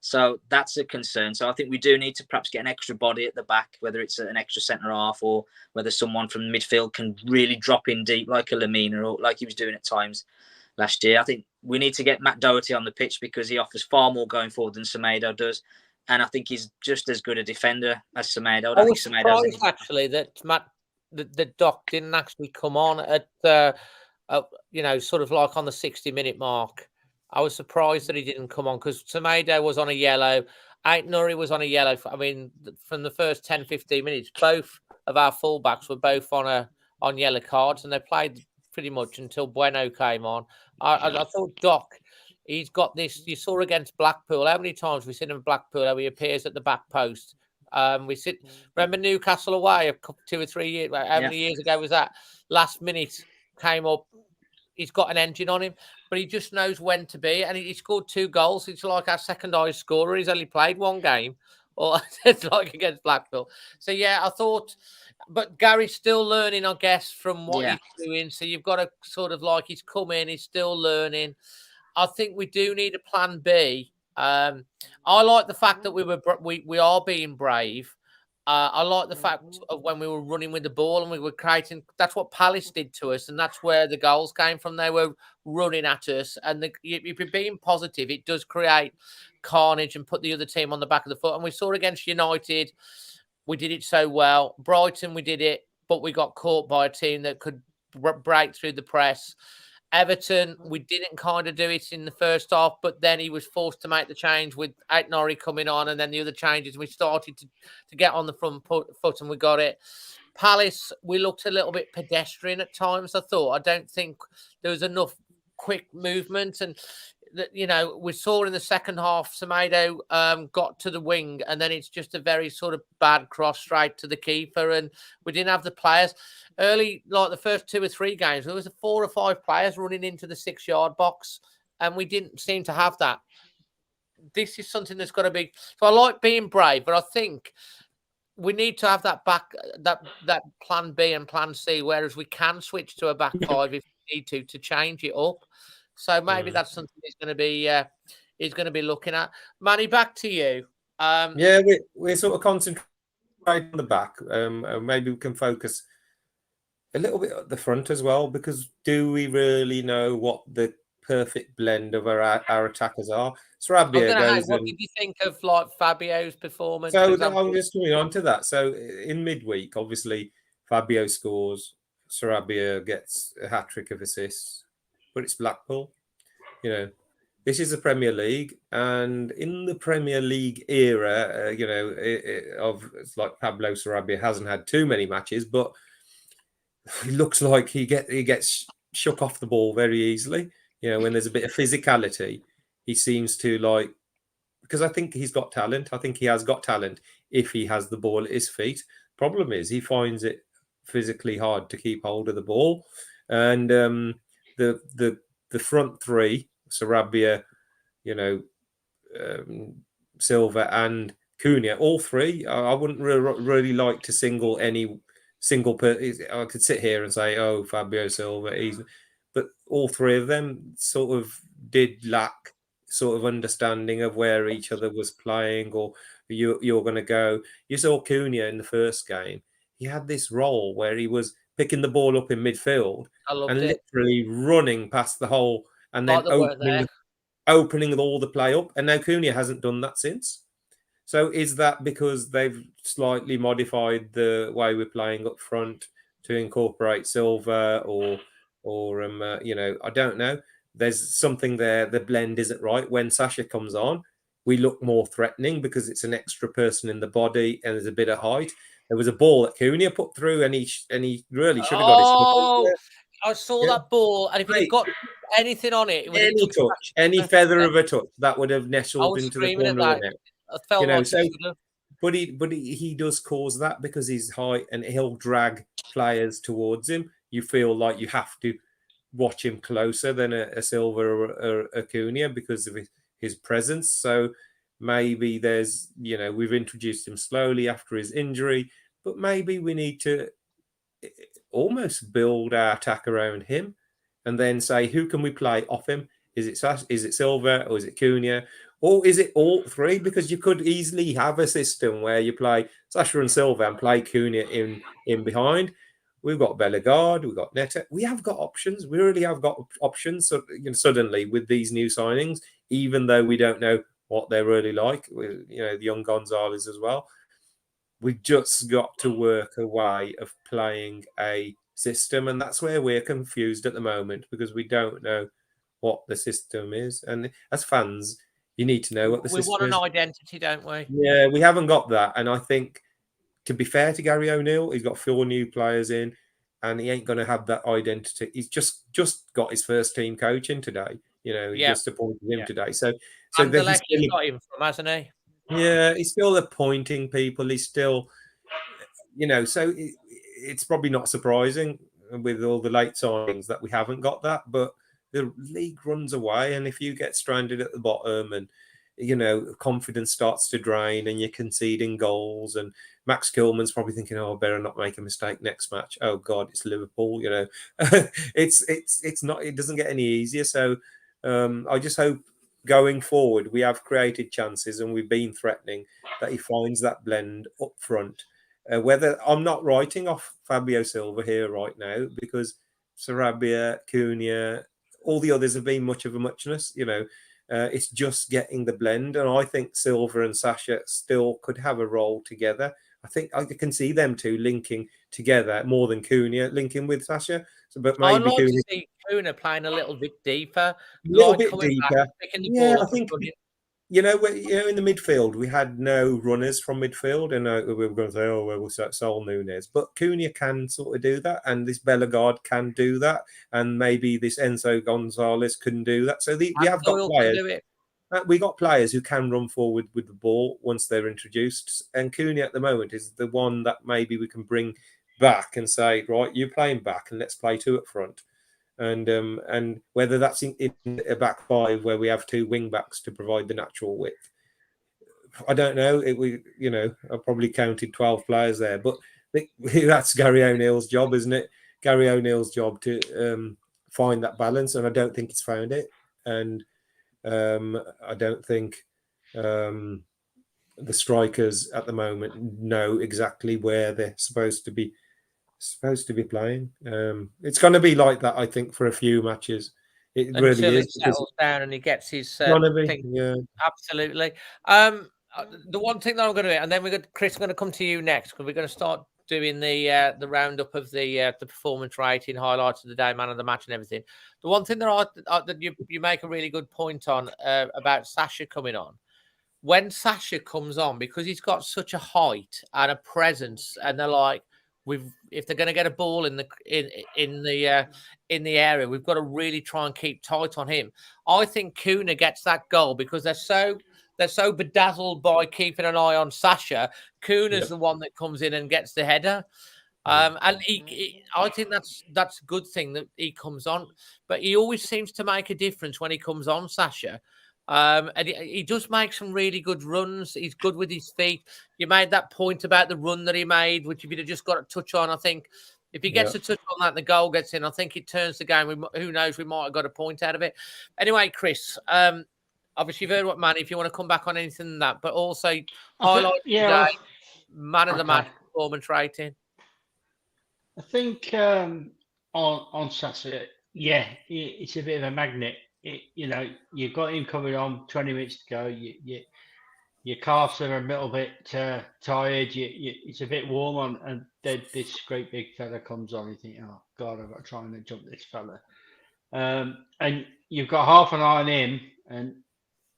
So that's a concern. So I think we do need to perhaps get an extra body at the back, whether it's an extra centre half or whether someone from midfield can really drop in deep like a Lamina or like he was doing at times last year. I think we need to get Matt Doherty on the pitch because he offers far more going forward than Semedo does. And I think he's just as good a defender as Semedo. I was surprised actually that the Doc didn't actually come on at sort of like on the 60-minute mark. I was surprised that he didn't come on because Semedo was on a yellow. Aït-Nouri was on a yellow. I mean, from the first 10, 15 minutes, both of our fullbacks were both on yellow cards, and they played pretty much until Bueno came on. I thought Doc, he's got this. You saw against Blackpool. How many times we've seen him in Blackpool how he appears at the back post? Remember Newcastle away 2 or 3 years. How many years ago was that? Last minute came up. He's got an engine on him, but he just knows when to be. And he scored 2 goals. It's like our second highest scorer. He's only played 1 game, or it's like against Blackpool. So yeah, I thought, but Gary's still learning, I guess, from what he's doing. So you've got to sort of like he's come in, he's still learning. I think we do need a plan B. I like the fact that we are being brave. I like the fact of when we were running with the ball and we were creating. That's what Palace did to us, and that's where the goals came from. They were running at us, and if you're being positive, it does create carnage and put the other team on the back of the foot. And we saw against United, we did it so well. Brighton, we did it, but we got caught by a team that could break through the press. Everton, we didn't kind of do it in the first half, but then he was forced to make the change with Aït-Nouri coming on and then the other changes. We started to get on the front foot and we got it. Palace, we looked a little bit pedestrian at times, I thought. I don't think there was enough quick movement. And, we saw in the second half, Semedo got to the wing and then it's just a very sort of bad cross straight to the keeper. And we didn't have the players. Early, like the first 2 or 3 games, there was 4 or 5 players running into the 6-yard box, and we didn't seem to have that. This is something that's got to be. So I like being brave, but I think we need to have that plan B and plan C, whereas we can switch to a back 5 if we need to change it up. So maybe that's something he's going to be looking at. Manny, back to you. We're sort of concentrating on the back. Maybe we can focus a little bit at the front as well, because do we really know what the perfect blend of our attackers are? What did you think of like Fabio's performance? So I'm just coming on to that. So in midweek, obviously Fabio scores, Sarabia gets a hat-trick of assists, but it's Blackpool. This is the Premier League, and in the Premier League era, it's like Pablo Sarabia hasn't had too many matches, but he looks like he gets shook off the ball very easily. When there's a bit of physicality, he seems to like because I think he's got talent. I think he has got talent if he has the ball at his feet. Problem is, he finds it physically hard to keep hold of the ball, and the front three, Sarabia, Silva and Cunha, all three. I wouldn't really like to single any single person. I could sit here and say, "Oh, Fabio Silva," but all three of them sort of did lack sort of understanding of where each other was playing, or you're going to go. You saw Cunha in the first game. He had this role where he was picking the ball up in midfield and literally running past the hole and then opening all the play up. And now Cunha hasn't done that since. So is that because they've slightly modified the way we're playing up front to incorporate Silva, or I don't know. There's something there. The blend isn't right. When Sasha comes on, we look more threatening because it's an extra person in the body and there's a bit of height. There was a ball that Cunha put through, and he really should have got his. Oh, I saw that ball, and if it had got anything on it, any touch, any feather of a touch, that would have nestled into the corner of the net. I felt but he does cause that because he's high and he'll drag players towards him. You feel like you have to watch him closer than a Silva or a Cunha because of his presence. So maybe there's, we've introduced him slowly after his injury, but maybe we need to almost build our attack around him and then say, who can we play off him? Is it Silva, or is it Cunha? Or is it all three? Because you could easily have a system where you play Sasha and Silva and play Cunha in behind. We've got Bellegarde, we've got Netta. We have got options. We really have got options. So, suddenly with these new signings, even though we don't know what they're really like, the young Gonzalez as well, we've just got to work a way of playing a system. And that's where we're confused at the moment because we don't know what the system is. And as fans, you need to know what the system is. We want an identity, don't we? Yeah, we haven't got that. And I think, to be fair to Gary O'Neill, he's got 4 new players in and he ain't going to have that identity. He's just got his first team coach in today. He just appointed him today. So that he's got him from, hasn't he? Yeah, he's still appointing people. He's still, so it's probably not surprising with all the late signings that we haven't got that. But the league runs away, and if you get stranded at the bottom and confidence starts to drain and you're conceding goals, and Max Kilman's probably thinking, I better not make a mistake next match. Oh God, it's Liverpool, it's not, it doesn't get any easier. So I just hope going forward we have created chances and we've been threatening, that he finds that blend up front. Whether I'm not writing off Fabio Silva here right now, because Sarabia, Cunha, all the others have been much of a muchness, it's just getting the blend. And I think Silva and Sasha still could have a role together. I think I can see them two linking together more than Cunha linking with Sasha. So, but maybe I'd like to see Cunha playing a little bit deeper. A little bit deeper. I think, in the midfield, we had no runners from midfield, and we were going to say, we'll sell Núñez. But Cunha can sort of do that, and this Bellegarde can do that, and maybe this Enzo Gonzalez can do that. So we have got players. We got players who can run forward with the ball once they're introduced. And Cunha at the moment is the one that maybe we can bring back and say, right, you're playing back, and let's play 2 up front. And whether that's in a back 5 where we have 2 wing backs to provide the natural width, I don't know. I probably counted 12 players there, but that's Gary O'Neill's job, isn't it? Gary O'Neill's job to find that balance, and I don't think he's found it. And I don't think the strikers at the moment know exactly where they're supposed to be playing. It's going to be like that, I think, for a few matches. It until really is. It settles down and he gets his thing. Yeah, absolutely. The one thing that I'm going to do, and then Chris, I'm going to come to you next because we're going to start doing the roundup of the performance rating, highlights of the day, man of the match, and everything. The one thing that you make a really good point on about Sasha coming on. When Sasha comes on, because he's got such a height and a presence, and they're like, if they're going to get a ball in the area, we've got to really try and keep tight on him. I think Cunha gets that goal because they're so they're so bedazzled by keeping an eye on Sasha. Kuna's the one that comes in and gets the header. And I think that's a good thing that he comes on, but he always seems to make a difference when he comes on, Sasha. And he does make some really good runs. He's good with his feet. You made that point about the run that he made, which if he'd have just got a touch on, I think if he gets a touch on that and the goal gets in, I think it turns the game. Who knows? We might have got a point out of it. Anyway, Chris, obviously you've heard what Manny, if you want to come back on anything than that, but also highlight today, man of the match performance rating. I think on Saturday, it's a bit of a magnet. You've got him coming on 20 minutes to go. Your calves are a little bit tired. It's a bit warm on, and then this great big fella comes on. You think, oh God, I've got to try and jump this fella. And you've got half an eye on him, and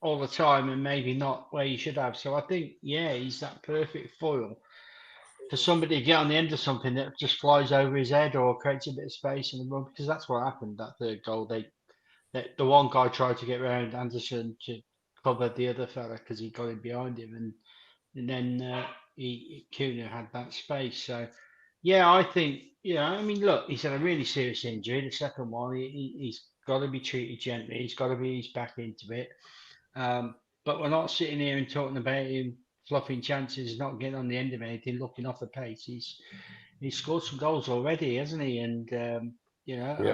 all the time, and maybe not where you should have. So I think, he's that perfect foil for somebody to get on the end of something that just flies over his head or creates a bit of space in the run, because that's what happened. That third goal, the one guy tried to get around Anderson to cover the other fella because he got in behind him, and then Kuna had that space. So I think look, he's had a really serious injury. The second one, he's got to be treated gently. He's got to be eased back into it. But we're not sitting here and talking about him fluffing chances, not getting on the end of anything, looking off the pace. He's scored some goals already, hasn't he? And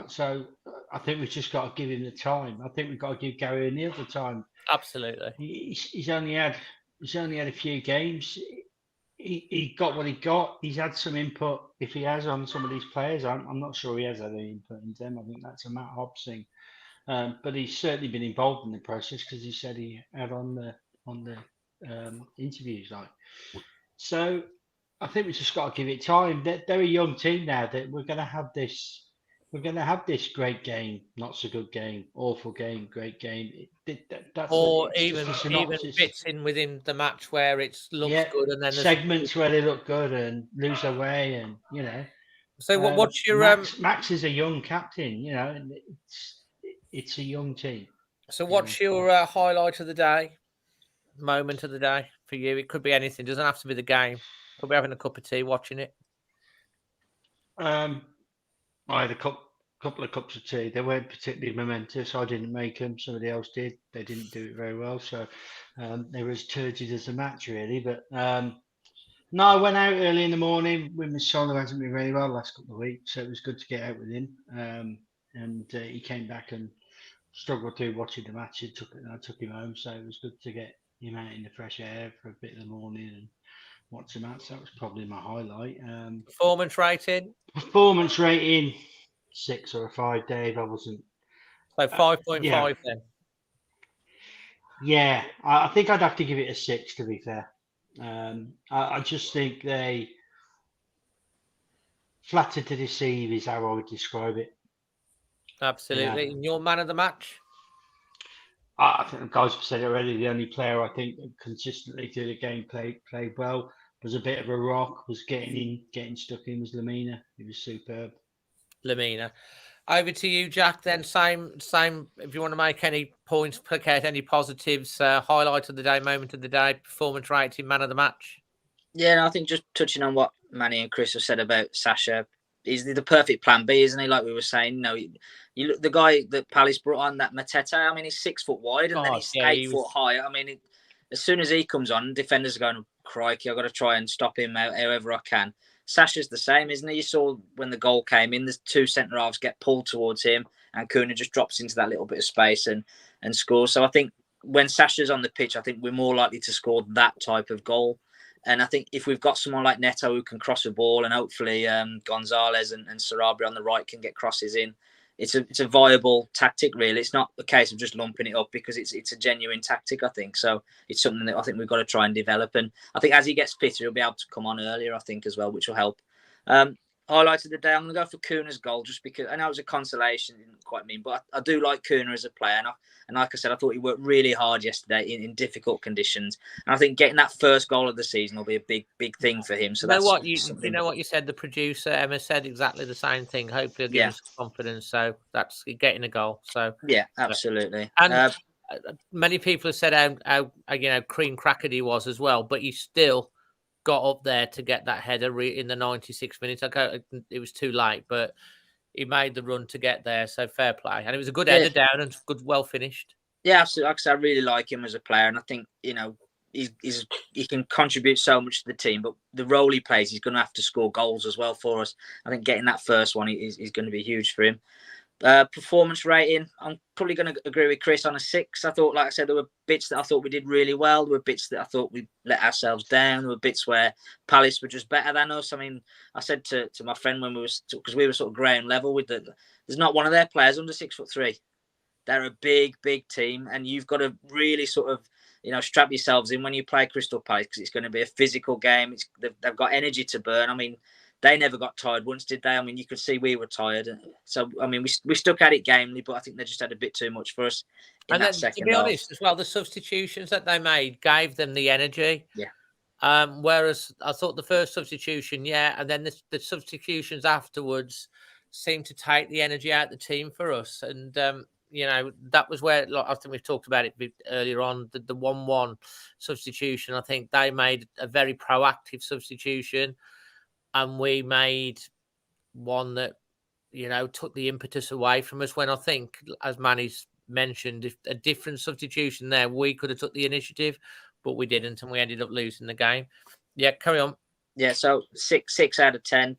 so I think we've just got to give him the time. I think we've got to give Gary O'Neill the time. Absolutely. He's only had a few games. He got what he got. He's had some input. If he has on some of these players, I'm not sure he has had any input in them. I think that's a Matt Hobbs thing. But he's certainly been involved in the process because he said he had on the interviews. So I think we just got to give it time. They're a young team now. That we're going to have this. We're going to have this great game, not so good game, awful game, great game. Even bits in within the match where it looks good, and then segments where they look good and lose their way, and So what's your Max is a young captain, and it's a young team. So what's your highlight of the day, moment of the day for you? It could be anything. It doesn't have to be the game. Could be having a cup of tea, watching it. I had a couple of cups of tea. They weren't particularly momentous. I didn't make them. Somebody else did. They didn't do it very well. So they were as turgid as the match, really. But no, I went out early in the morning with my son, who hasn't been very well the last couple of weeks. So it was good to get out with him. And he came back and struggled through watching the match. I took him home. So it was good to get him out in the fresh air for a bit in the morning and watch the match. That was probably my highlight. Performance rating? Performance rating, 6 or a 5, Dave. I wasn't. So 5.5 then? Yeah, I think I'd have to give it a 6, to be fair. I just think they flattered to deceive is how I would describe it. Absolutely. And your man of the match? I think the guys have said it already. The only player I think that consistently through the game played well, was a bit of a rock, was getting stuck in, was Lamina. He was superb. Lamina. Over to you, Jack, then. Same. If you want to make any points, pick out any positives, highlight of the day, moment of the day, performance rating, man of the match. Yeah, no, I think just touching on what Manny and Chris have said about Sasha, he's the perfect plan B, isn't he? Like we were saying, you look, the guy that Palace brought on, that Mateta, I mean, he's 6 foot wide and then he's 8 foot high. I mean, as soon as he comes on, defenders are going, crikey, I've got to try and stop him however I can. Sasha's the same, isn't he? You saw when the goal came in, the 2 centre halves get pulled towards him and Kuna just drops into that little bit of space and scores. So I think when Sasha's on the pitch, I think we're more likely to score that type of goal. And I think if we've got someone like Neto who can cross a ball, and hopefully Gonzalez and Sarabia on the right can get crosses in, it's a viable tactic, really. It's not a case of just lumping it up, because it's a genuine tactic, I think. So it's something that I think we've got to try and develop. And I think as he gets fitter, he'll be able to come on earlier, I think, as well, which will help. Highlight of the day, I'm going to go for Kuna's goal, just because I know it was a consolation, didn't quite mean, but I do like Kuna as a player. And like I said, I thought he worked really hard yesterday in difficult conditions. And I think getting that first goal of the season will be a big thing for him. So you know what you said. The producer Emma said exactly the same thing. Hopefully, it'll give us confidence. So that's getting a goal. So yeah, absolutely. And many people have said how cream crackered he was as well, but he still got up there to get that header in the 96 minutes. It was too late, but he made the run to get there. So fair play, and it was a good header down and good, well finished. Yeah, absolutely. Like I said, I really like him as a player, and I think he can contribute so much to the team. But the role he plays, he's going to have to score goals as well for us. I think getting that first one is going to be huge for him. Performance rating, I'm probably going to agree with Chris on a 6. I thought, like I said, there were bits that I thought we did really well. There were bits that I thought we let ourselves down. There were bits where Palace were just better than us. I mean, I said to my friend when because we were sort of ground level with there's not one of their players under 6'3". They're a big, big team, and you've got to really sort of, strap yourselves in when you play Crystal Palace, because it's going to be a physical game. They've got energy to burn. I mean, they never got tired once, did they? I mean, you could see we were tired. So, I mean, we stuck at it gamely, but I think they just had a bit too much for us in that second half. To be honest, as well, the substitutions that they made gave them the energy. Yeah. Whereas I thought the first substitution, and then the substitutions afterwards seemed to take the energy out of the team for us. And, that was where, I think we've talked about it earlier on, the 1-1 substitution. I think they made a very proactive substitution. And we made one that, took the impetus away from us, when I think, as Manny's mentioned, if a different substitution there, we could have took the initiative, but we didn't, and we ended up losing the game. Yeah, carry on. Yeah, so 6 out of 10.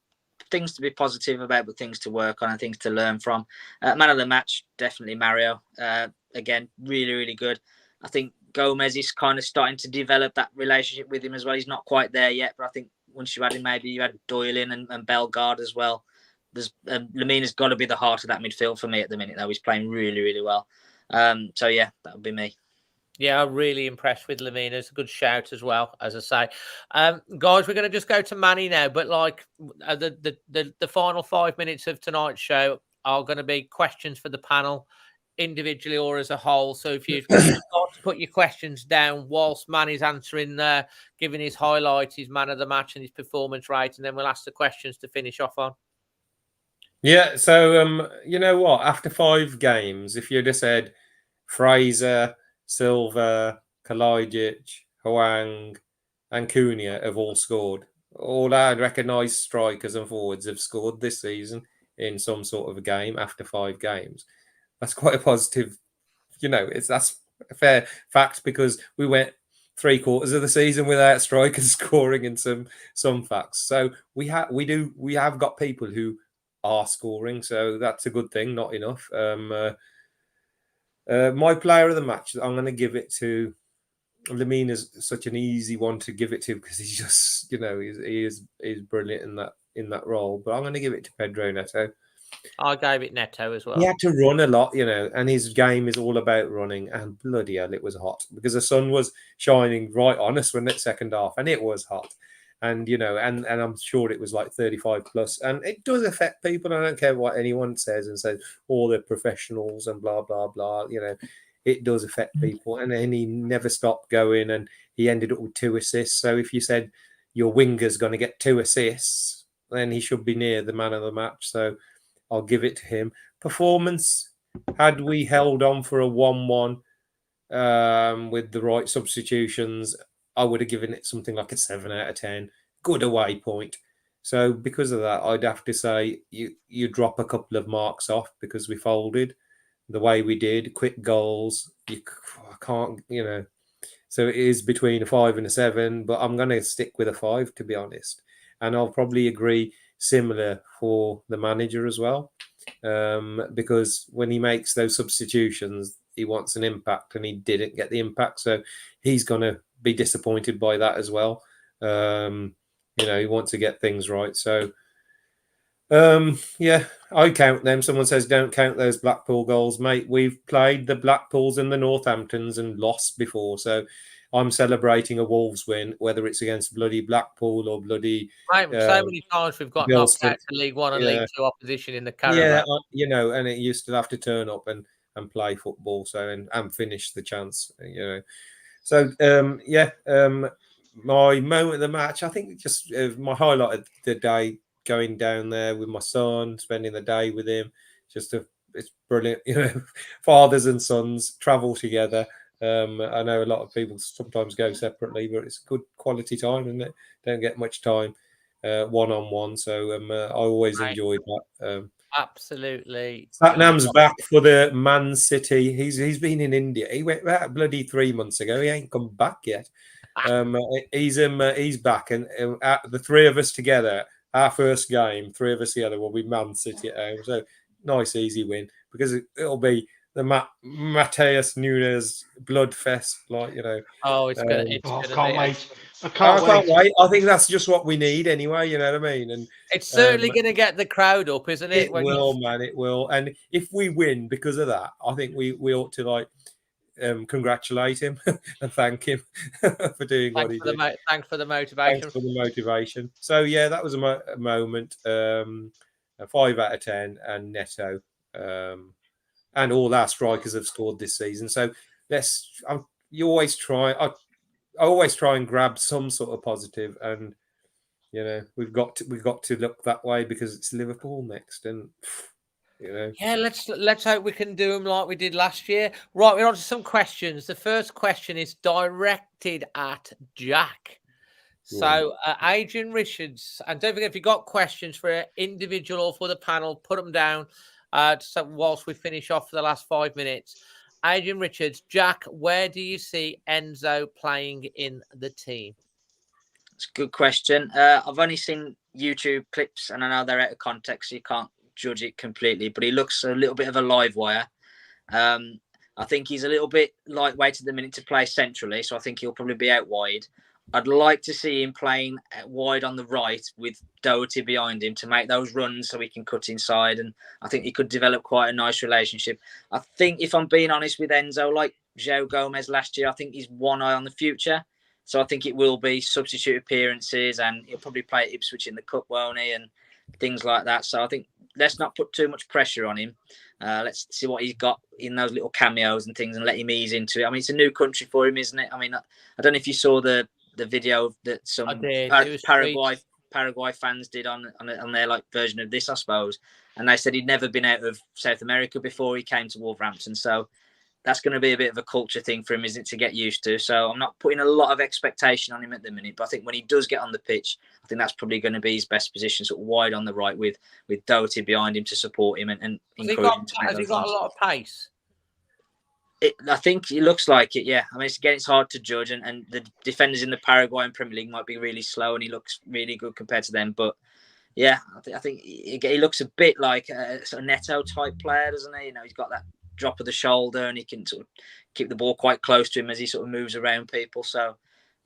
Things to be positive about, but things to work on and things to learn from. Man of the match, definitely Mario. Again, really, really good. I think Gomez is kind of starting to develop that relationship with him as well. He's not quite there yet, but I think once you add him, maybe you had Doyle in and Bellegarde as well. Lemina's got to be the heart of that midfield for me at the minute, though. He's playing really, really well. So, yeah, that would be me. Yeah, I'm really impressed with Lemina. It's a good shout as well, as I say. Guys, we're going to just go to Manny now, but the final 5 minutes of tonight's show are going to be questions for the panel, individually or as a whole. So if you've got to put your questions down whilst Manny's answering there, giving his highlights, his man of the match and his performance rate, and then we'll ask the questions to finish off on. Yeah, so you know what? After 5 games, if you'd have said Fraser, Silva, Kalajic, Hwang, and Cunha have all scored. All our recognised strikers and forwards have scored this season in some sort of a game after 5 games. That's quite a positive, that's a fair fact, because we went 3/4 of the season without strikers scoring in some facts. So we have got people who are scoring, so that's a good thing, not enough. My player of the match, I'm going to give it to Lemina's. Such an easy one to give it to, because he's just, he is brilliant in that role. But I'm going to give it to Pedro Neto. I gave it Neto as well. He had to run a lot, and his game is all about running. And bloody hell, it was hot, because the sun was shining right on us when that second half, and it was hot. And and I'm sure it was like 35 plus, and it does affect people. I don't care what anyone says and says all the professionals and blah blah blah. It does affect people. And then he never stopped going, and he ended up with 2 assists. So if you said your winger's going to get 2 assists, then he should be near the man of the match. So I'll give it to him. Performance, had we held on for a 1-1 with the right substitutions, I would have given it something like a 7 out of 10. Good away point. So because of that, I'd have to say you drop a couple of marks off, because we folded the way we did. Quick goals. I can't, So it is between a 5 and a 7, but I'm going to stick with a 5, to be honest. And I'll probably agree similar for the manager as well, because when he makes those substitutions, he wants an impact, and he didn't get the impact. So he's going to be disappointed by that as well. He wants to get things right. So, I count them. Someone says, don't count those Blackpool goals, mate. We've played the Blackpools and the Northamptons and lost before. So I'm celebrating a Wolves win, whether it's against bloody Blackpool or bloody... Right, so many times we've got knocked out to League One and League Two opposition in the Carabao. Yeah, and it used to have to turn up and play football, so and finish the chance, So, my moment of the match, I think just my highlight of the day, going down there with my son, spending the day with him, just a it's brilliant. You know, fathers and sons travel together. I know a lot of people sometimes go separately, but it's good quality time, and don't get much time one-on-one. So I always enjoyed that. Absolutely. Satnam's back for the Man City. He's been in India. He went back bloody 3 months ago. He ain't come back yet. He's back, and the three of us together, our first game, three of us together will be Man City at home. So nice, easy win, because it'll be the Mateus Nunes bloodfest, like, you know. Oh, it's gonna. I can't wait. I can't wait. I think that's just what we need anyway. You know what I mean? And it's certainly going to get the crowd up, isn't it? It will, man. It will. And if we win because of that, I think we ought to like congratulate him and thank him for doing what he did. Thanks for the motivation. Thanks for the motivation. So yeah, that was a moment. A 5 out of 10, and Neto, and all our strikers have scored this season. So you always try. I always try and grab some sort of positive, and you know we've got to look that way because it's Liverpool next, and you know. Yeah, let's hope we can do them like we did last year. Right, we're on to some questions. The first question is directed at Jack. So Adrian Richards, and don't forget, if you've got questions for an individual or for the panel, put them down. So whilst we finish off for the last 5 minutes. Adrian Richards, Jack, where do you see Enzo playing in the team? It's a good question. I've only seen YouTube clips, and I know they're out of context, so you can't judge it completely, but he looks a little bit of a live wire. I think he's a little bit lightweight at the minute to play centrally, so I think he'll probably be out wide. I'd like to see him playing wide on the right with Doherty behind him to make those runs so he can cut inside. And I think he could develop quite a nice relationship. I think, if I'm being honest with Enzo, like João Gomez last year, I think he's one eye on the future. So I think it will be substitute appearances, and he'll probably play at Ipswich in the Cup, won't he? And things like that. So I think let's not put too much pressure on him. Let's see what he's got in those little cameos and things and let him ease into it. I mean, it's a new country for him, isn't it? I mean, I don't know if you saw the video that some Paraguay fans did on their like version of this, I suppose. And they said he'd never been out of South America before he came to Wolverhampton. So that's going to be a bit of a culture thing for him, isn't it, to get used to. So I'm not putting a lot of expectation on him at the minute. But I think when he does get on the pitch, I think that's probably going to be his best position, sort of wide on the right with Doherty behind him to support him and encourage him to make Has he got a lot of pace? I think it looks like it, yeah. I mean, it's hard to judge, and the defenders in the Paraguayan Premier League might be really slow, and he looks really good compared to them. But yeah, I think he looks a bit like a sort of Neto type player, doesn't he? You know, he's got that drop of the shoulder, and he can sort of keep the ball quite close to him as he sort of moves around people. So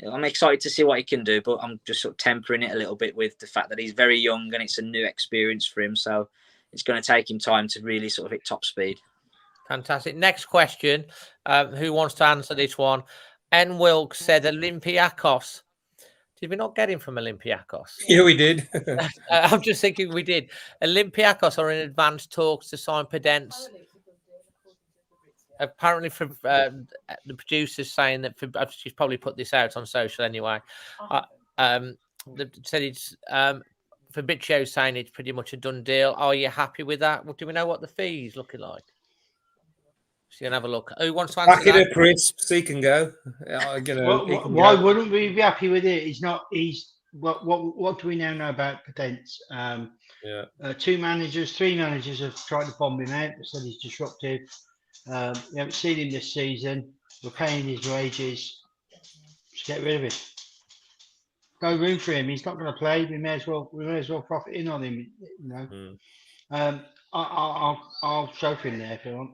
I'm excited to see what he can do, but I'm just sort of tempering it a little bit with the fact that he's very young and it's a new experience for him. So it's going to take him time to really sort of hit top speed. Fantastic. Next question. Who wants to answer this one? N. Wilkes said Olympiacos. Did we not get him from Olympiacos? Yeah, we did. I'm just thinking we did. Olympiacos are in advanced talks to sign Podence. Apparently, from the producers saying that she's probably put this out on social anyway. Said it's Fabrizio saying it's pretty much a done deal. Are you happy with that? Well, do we know what the fee is looking like? So you can have a look. Who wants to answer Back that? Crisps, he can go. Why wouldn't we be happy with it? What do we now know about Podence? Three managers have tried to bomb him out. They said he's disruptive. We haven't seen him this season. We're paying his wages. Just get rid of him. No room for him. He's not going to play. We may as well profit in on him. You know. I'll show him there if you want.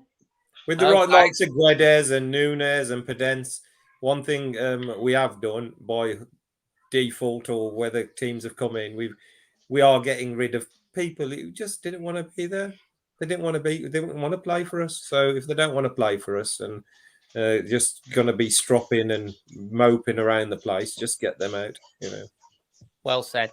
With the right likes of Guedes and Nunes and Podence, one thing we have done by default, or whether teams have come in, we are getting rid of people who just didn't want to be there. They didn't want to play for us. So if they don't want to play for us and just going to be stropping and moping around the place, just get them out. You know. Well said.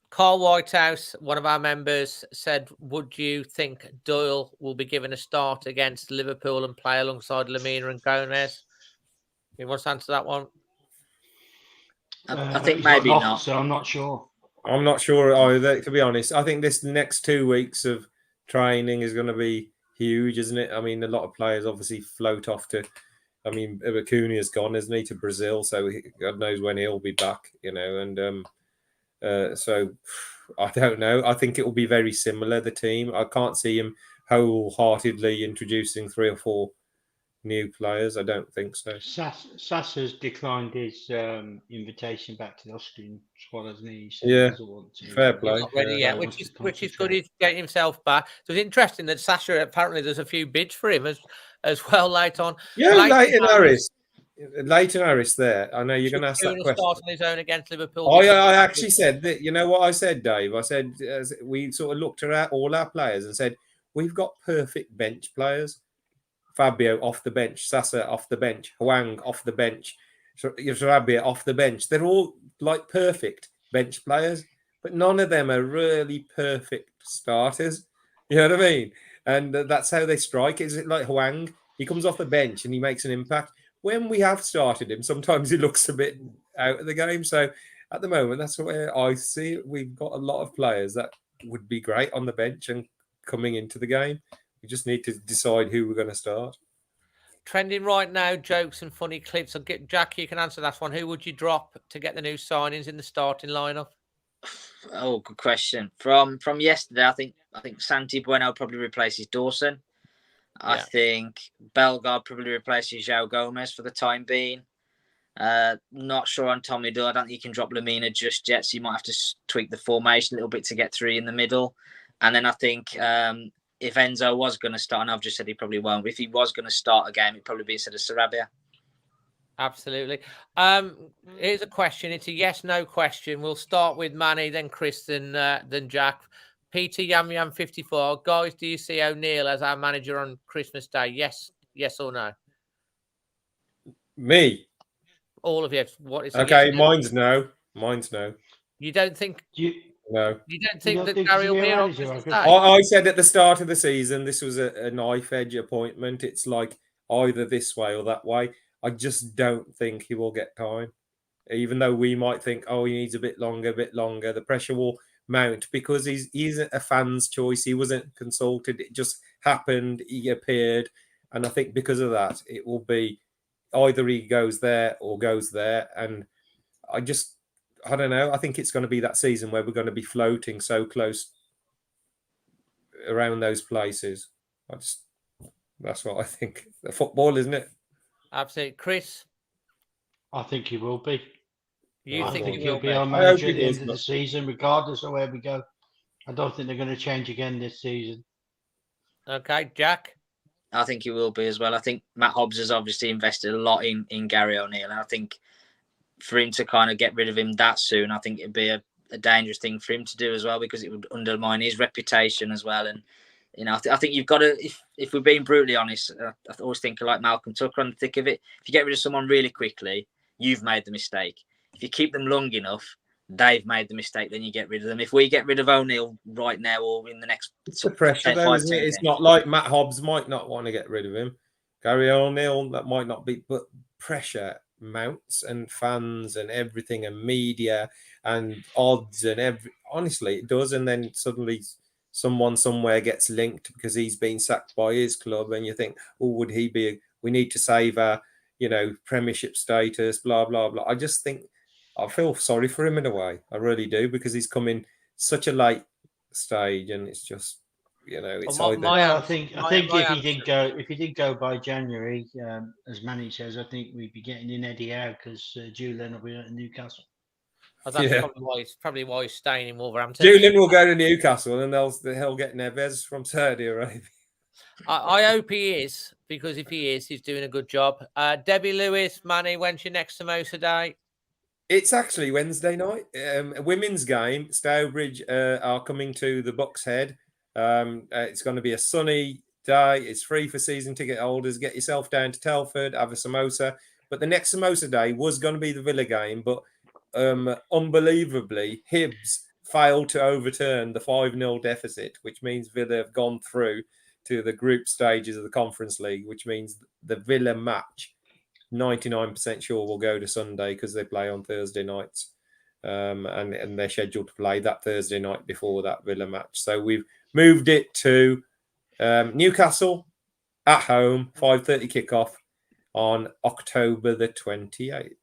Carl Whitehouse, one of our members, said, would you think Doyle will be given a start against Liverpool and play alongside Lemina and Gomez? You want to answer that one? I think maybe not. So I'm not sure. I'm not sure either, to be honest. I think this next 2 weeks of training is going to be huge, isn't it? I mean, a lot of players obviously float off to. I mean, Acuna's gone, isn't he, to Brazil? So God knows when he'll be back, And so I don't know. I think it will be very similar. The team. I can't see him wholeheartedly introducing 3 or 4 new players. I don't think so. Sassa's declined his invitation back to the Austrian squad, hasn't he? So Yeah, he doesn't want to, fair play. Not ready Yeah. yet, which is good. He's getting himself back. So it's interesting that Sasha apparently there's a few bids for him as well later on. Yeah, Leighton Harris there. I know you're going to ask that question. Start on his own against Liverpool. I actually said that. You know what I said, Dave? I said we sort of looked at all our players and said we've got perfect bench players. Fabio off the bench, Sasa off the bench, Hwang off the bench, Sarabia off the bench. They're all like perfect bench players, but none of them are really perfect starters. You know what I mean? And that's how they strike. Is it like Hwang? He comes off the bench and he makes an impact. When we have started him, sometimes he looks a bit out of the game. So at the moment, that's where I see it. We've got a lot of players that would be great on the bench and coming into the game. We just need to decide who we're going to start. Trending right now, jokes and funny clips. I'll get Jack, you can answer that one. Who would you drop to get the new signings in the starting lineup? Oh, good question. From yesterday, I think Santi Bueno probably replaces Dawson. I think Bellegarde probably replaces João Gomez for the time being. Not sure on Tommy Doyle. I don't think you can drop Lamina just yet, so you might have to tweak the formation a little bit to get 3 in the middle. And then I think if Enzo was going to start, and I've just said he probably won't, but if he was going to start a game, it'd probably be instead of Sarabia. Absolutely. Here's a question. It's a yes/no question. We'll start with Manny, then Chris, then Jack. Peter Yam 54. Guys, do you see O'Neill as our manager on Christmas Day? Yes or no? Me. All of you. What is okay? Yes, mine's no. Mine's no. You don't think? No. You don't think that Gary will be on Christmas Day? I said at the start of the season this was a knife edge appointment. It's like either this way or that way. I just don't think he will get time. Even though we might think, oh, he needs a bit longer. The pressure will mount because he's a fan's choice. He wasn't consulted. It just happened. He appeared. And I think because of that, it will be either he goes there or goes there. And I don't know. I think it's going to be that season where we're going to be floating so close around those places. That's what I think. The football, isn't it? Absolutely. Chris? I think he will be. You think he'll be our manager at the end of the season, regardless of where we go. I don't think they're going to change again this season. Okay, Jack? I think he will be as well. I think Matt Hobbs has obviously invested a lot in Gary O'Neill, and I think for him to kind of get rid of him that soon, I think it'd be a dangerous thing for him to do as well, because it would undermine his reputation as well. And I think you've got to, if we're being brutally honest, I always think like Malcolm Tucker on the thick of it. If you get rid of someone really quickly, you've made the mistake. If you keep them long enough, they've made the mistake, then you get rid of them. If we get rid of O'Neill right now or in the next... It's the pressure though, isn't it? It's not like Matt Hobbs might not want to get rid of him. Gary O'Neill, that might not be, but pressure mounts and fans and everything and media and odds and honestly, it does. And then suddenly someone somewhere gets linked because he's been sacked by his club and you think, oh, would he be... We need to save our, Premiership status, blah, blah, blah. I just think I feel sorry for him in a way. I really do, because he's come in such a late stage, and it's just, it's either. I think if he did go by January, as Manny says, I think we'd be getting in Eddie Howe because Julian will be at Newcastle. Well, that's probably why he's staying in Wolverhampton. Julian will go to Newcastle, and he'll get Neves from Saudi Arabia. I hope he is, because if he is, he's doing a good job. Debbie Lewis, Manny, when's your next Samosa Day? It's actually Wednesday night. A women's game. Stourbridge are coming to the Bucks Head. It's going to be a sunny day. It's free for season ticket holders. Get yourself down to Telford, have a samosa. But the next Samosa Day was going to be the Villa game, but unbelievably, Hibs failed to overturn the 5-0 deficit, which means Villa have gone through to the group stages of the Conference League, which means the Villa match, 99% sure, will go to Sunday because they play on Thursday nights. And they're scheduled to play that Thursday night before that Villa match. So we've moved it to Newcastle at home, 5:30 kickoff on October the 28th.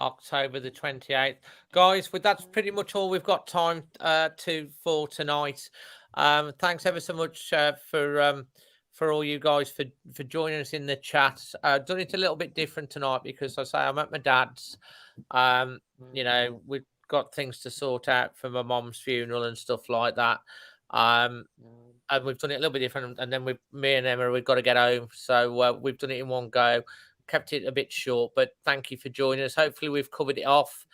October the 28th. Guys, that's pretty much all we've got time for tonight. Thanks ever so much for all you guys for joining us in the chat. Done it a little bit different tonight because I'm at my dad's. We've got things to sort out for my mom's funeral and stuff like that. And we've done it a little bit different. And then me and Emma, we've got to get home. So we've done it in one go. Kept it a bit short, but thank you for joining us. Hopefully we've covered it off.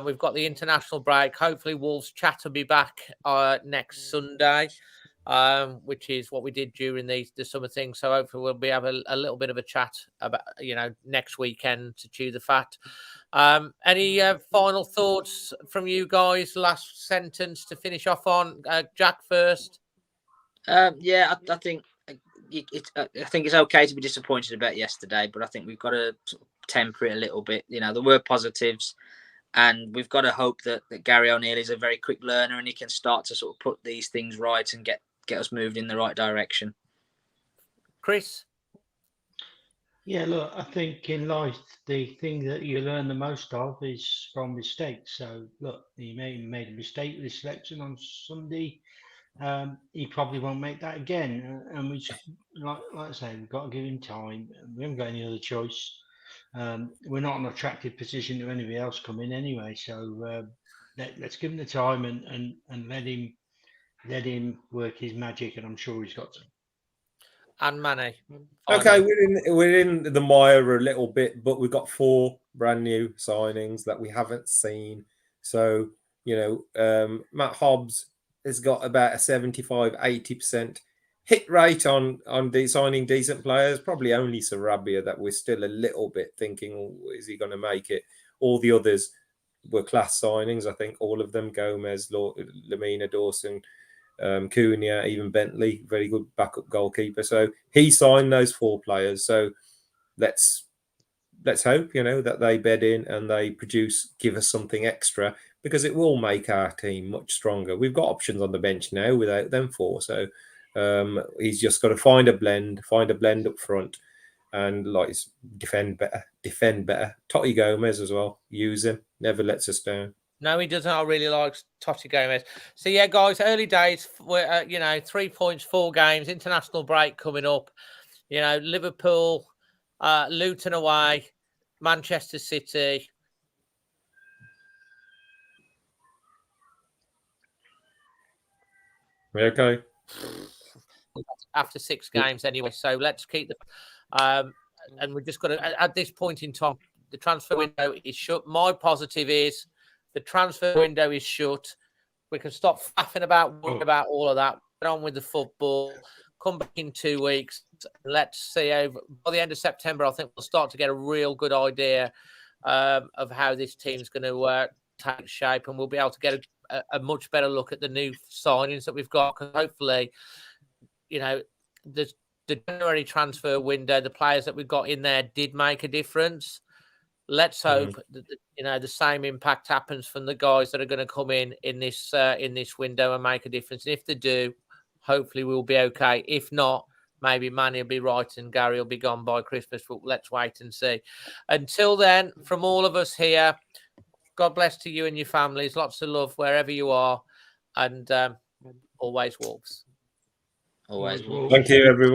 We've got the international break. Hopefully Wolves chat will be back next Sunday, which is what we did during the summer thing. So hopefully we'll be have a little bit of a chat about next weekend to chew the fat. Any final thoughts from you guys? Last sentence to finish off on. Jack first. I think. I think it's okay to be disappointed about yesterday, but I think we've got to temper it a little bit. There were positives, and we've got to hope that Gary O'Neill is a very quick learner and he can start to sort of put these things right and get us moved in the right direction. Chris? Yeah, look, I think in life, the thing that you learn the most of is from mistakes. So, look, he made a mistake with his selection on Sunday. He probably won't make that again. And we just, like I say, we've got to give him time. We haven't got any other choice. We're not in an attractive position to anybody else come in anyway. So let's give him the time and let him work his magic. And I'm sure he's got to. And Manny. Okay, we're in the mire a little bit, but we've got 4 brand new signings that we haven't seen. So, Matt Hobbs has got about a 75-80% hit rate on signing decent players. Probably only Sarabia that we're still a little bit thinking, is he going to make it? All the others were class signings. I think all of them: Gomez, Lamina, Dawson, Cunha, even Bentley, very good backup goalkeeper. So he signed those 4 players. So let's hope that they bed in and they give us something extra, because it will make our team much stronger. We've got options on the bench now without them 4. So he's just got to find a blend up front, and defend better. Totti Gomez as well. Use him. Never lets us down. No, he doesn't. I really like Totti Gomez. So, yeah, guys, early days. We're, 3 points, 4 games, international break coming up. Liverpool, Luton away, Manchester City. Okay. After 6 games anyway. So let's keep the... and we've just got to... At this point in time, the transfer window is shut. My positive is the transfer window is shut. We can stop faffing about, worrying about all of that. Get on with the football. Come back in 2 weeks. Let's see. By the end of September, I think we'll start to get a real good idea of how this team's going to take shape, and we'll be able to get a much better look at the new signings that we've got. Because hopefully, the January transfer window, the players that we've got in there did make a difference. Let's hope that the same impact happens from the guys that are going to come in this window and make a difference. And if they do, hopefully we'll be okay. If not, maybe Manny will be right and Gary will be gone by Christmas. But let's wait and see. Until then, from all of us here, God bless to you and your families. Lots of love wherever you are, and always Wolves. Always Wolves. Thank you, everyone.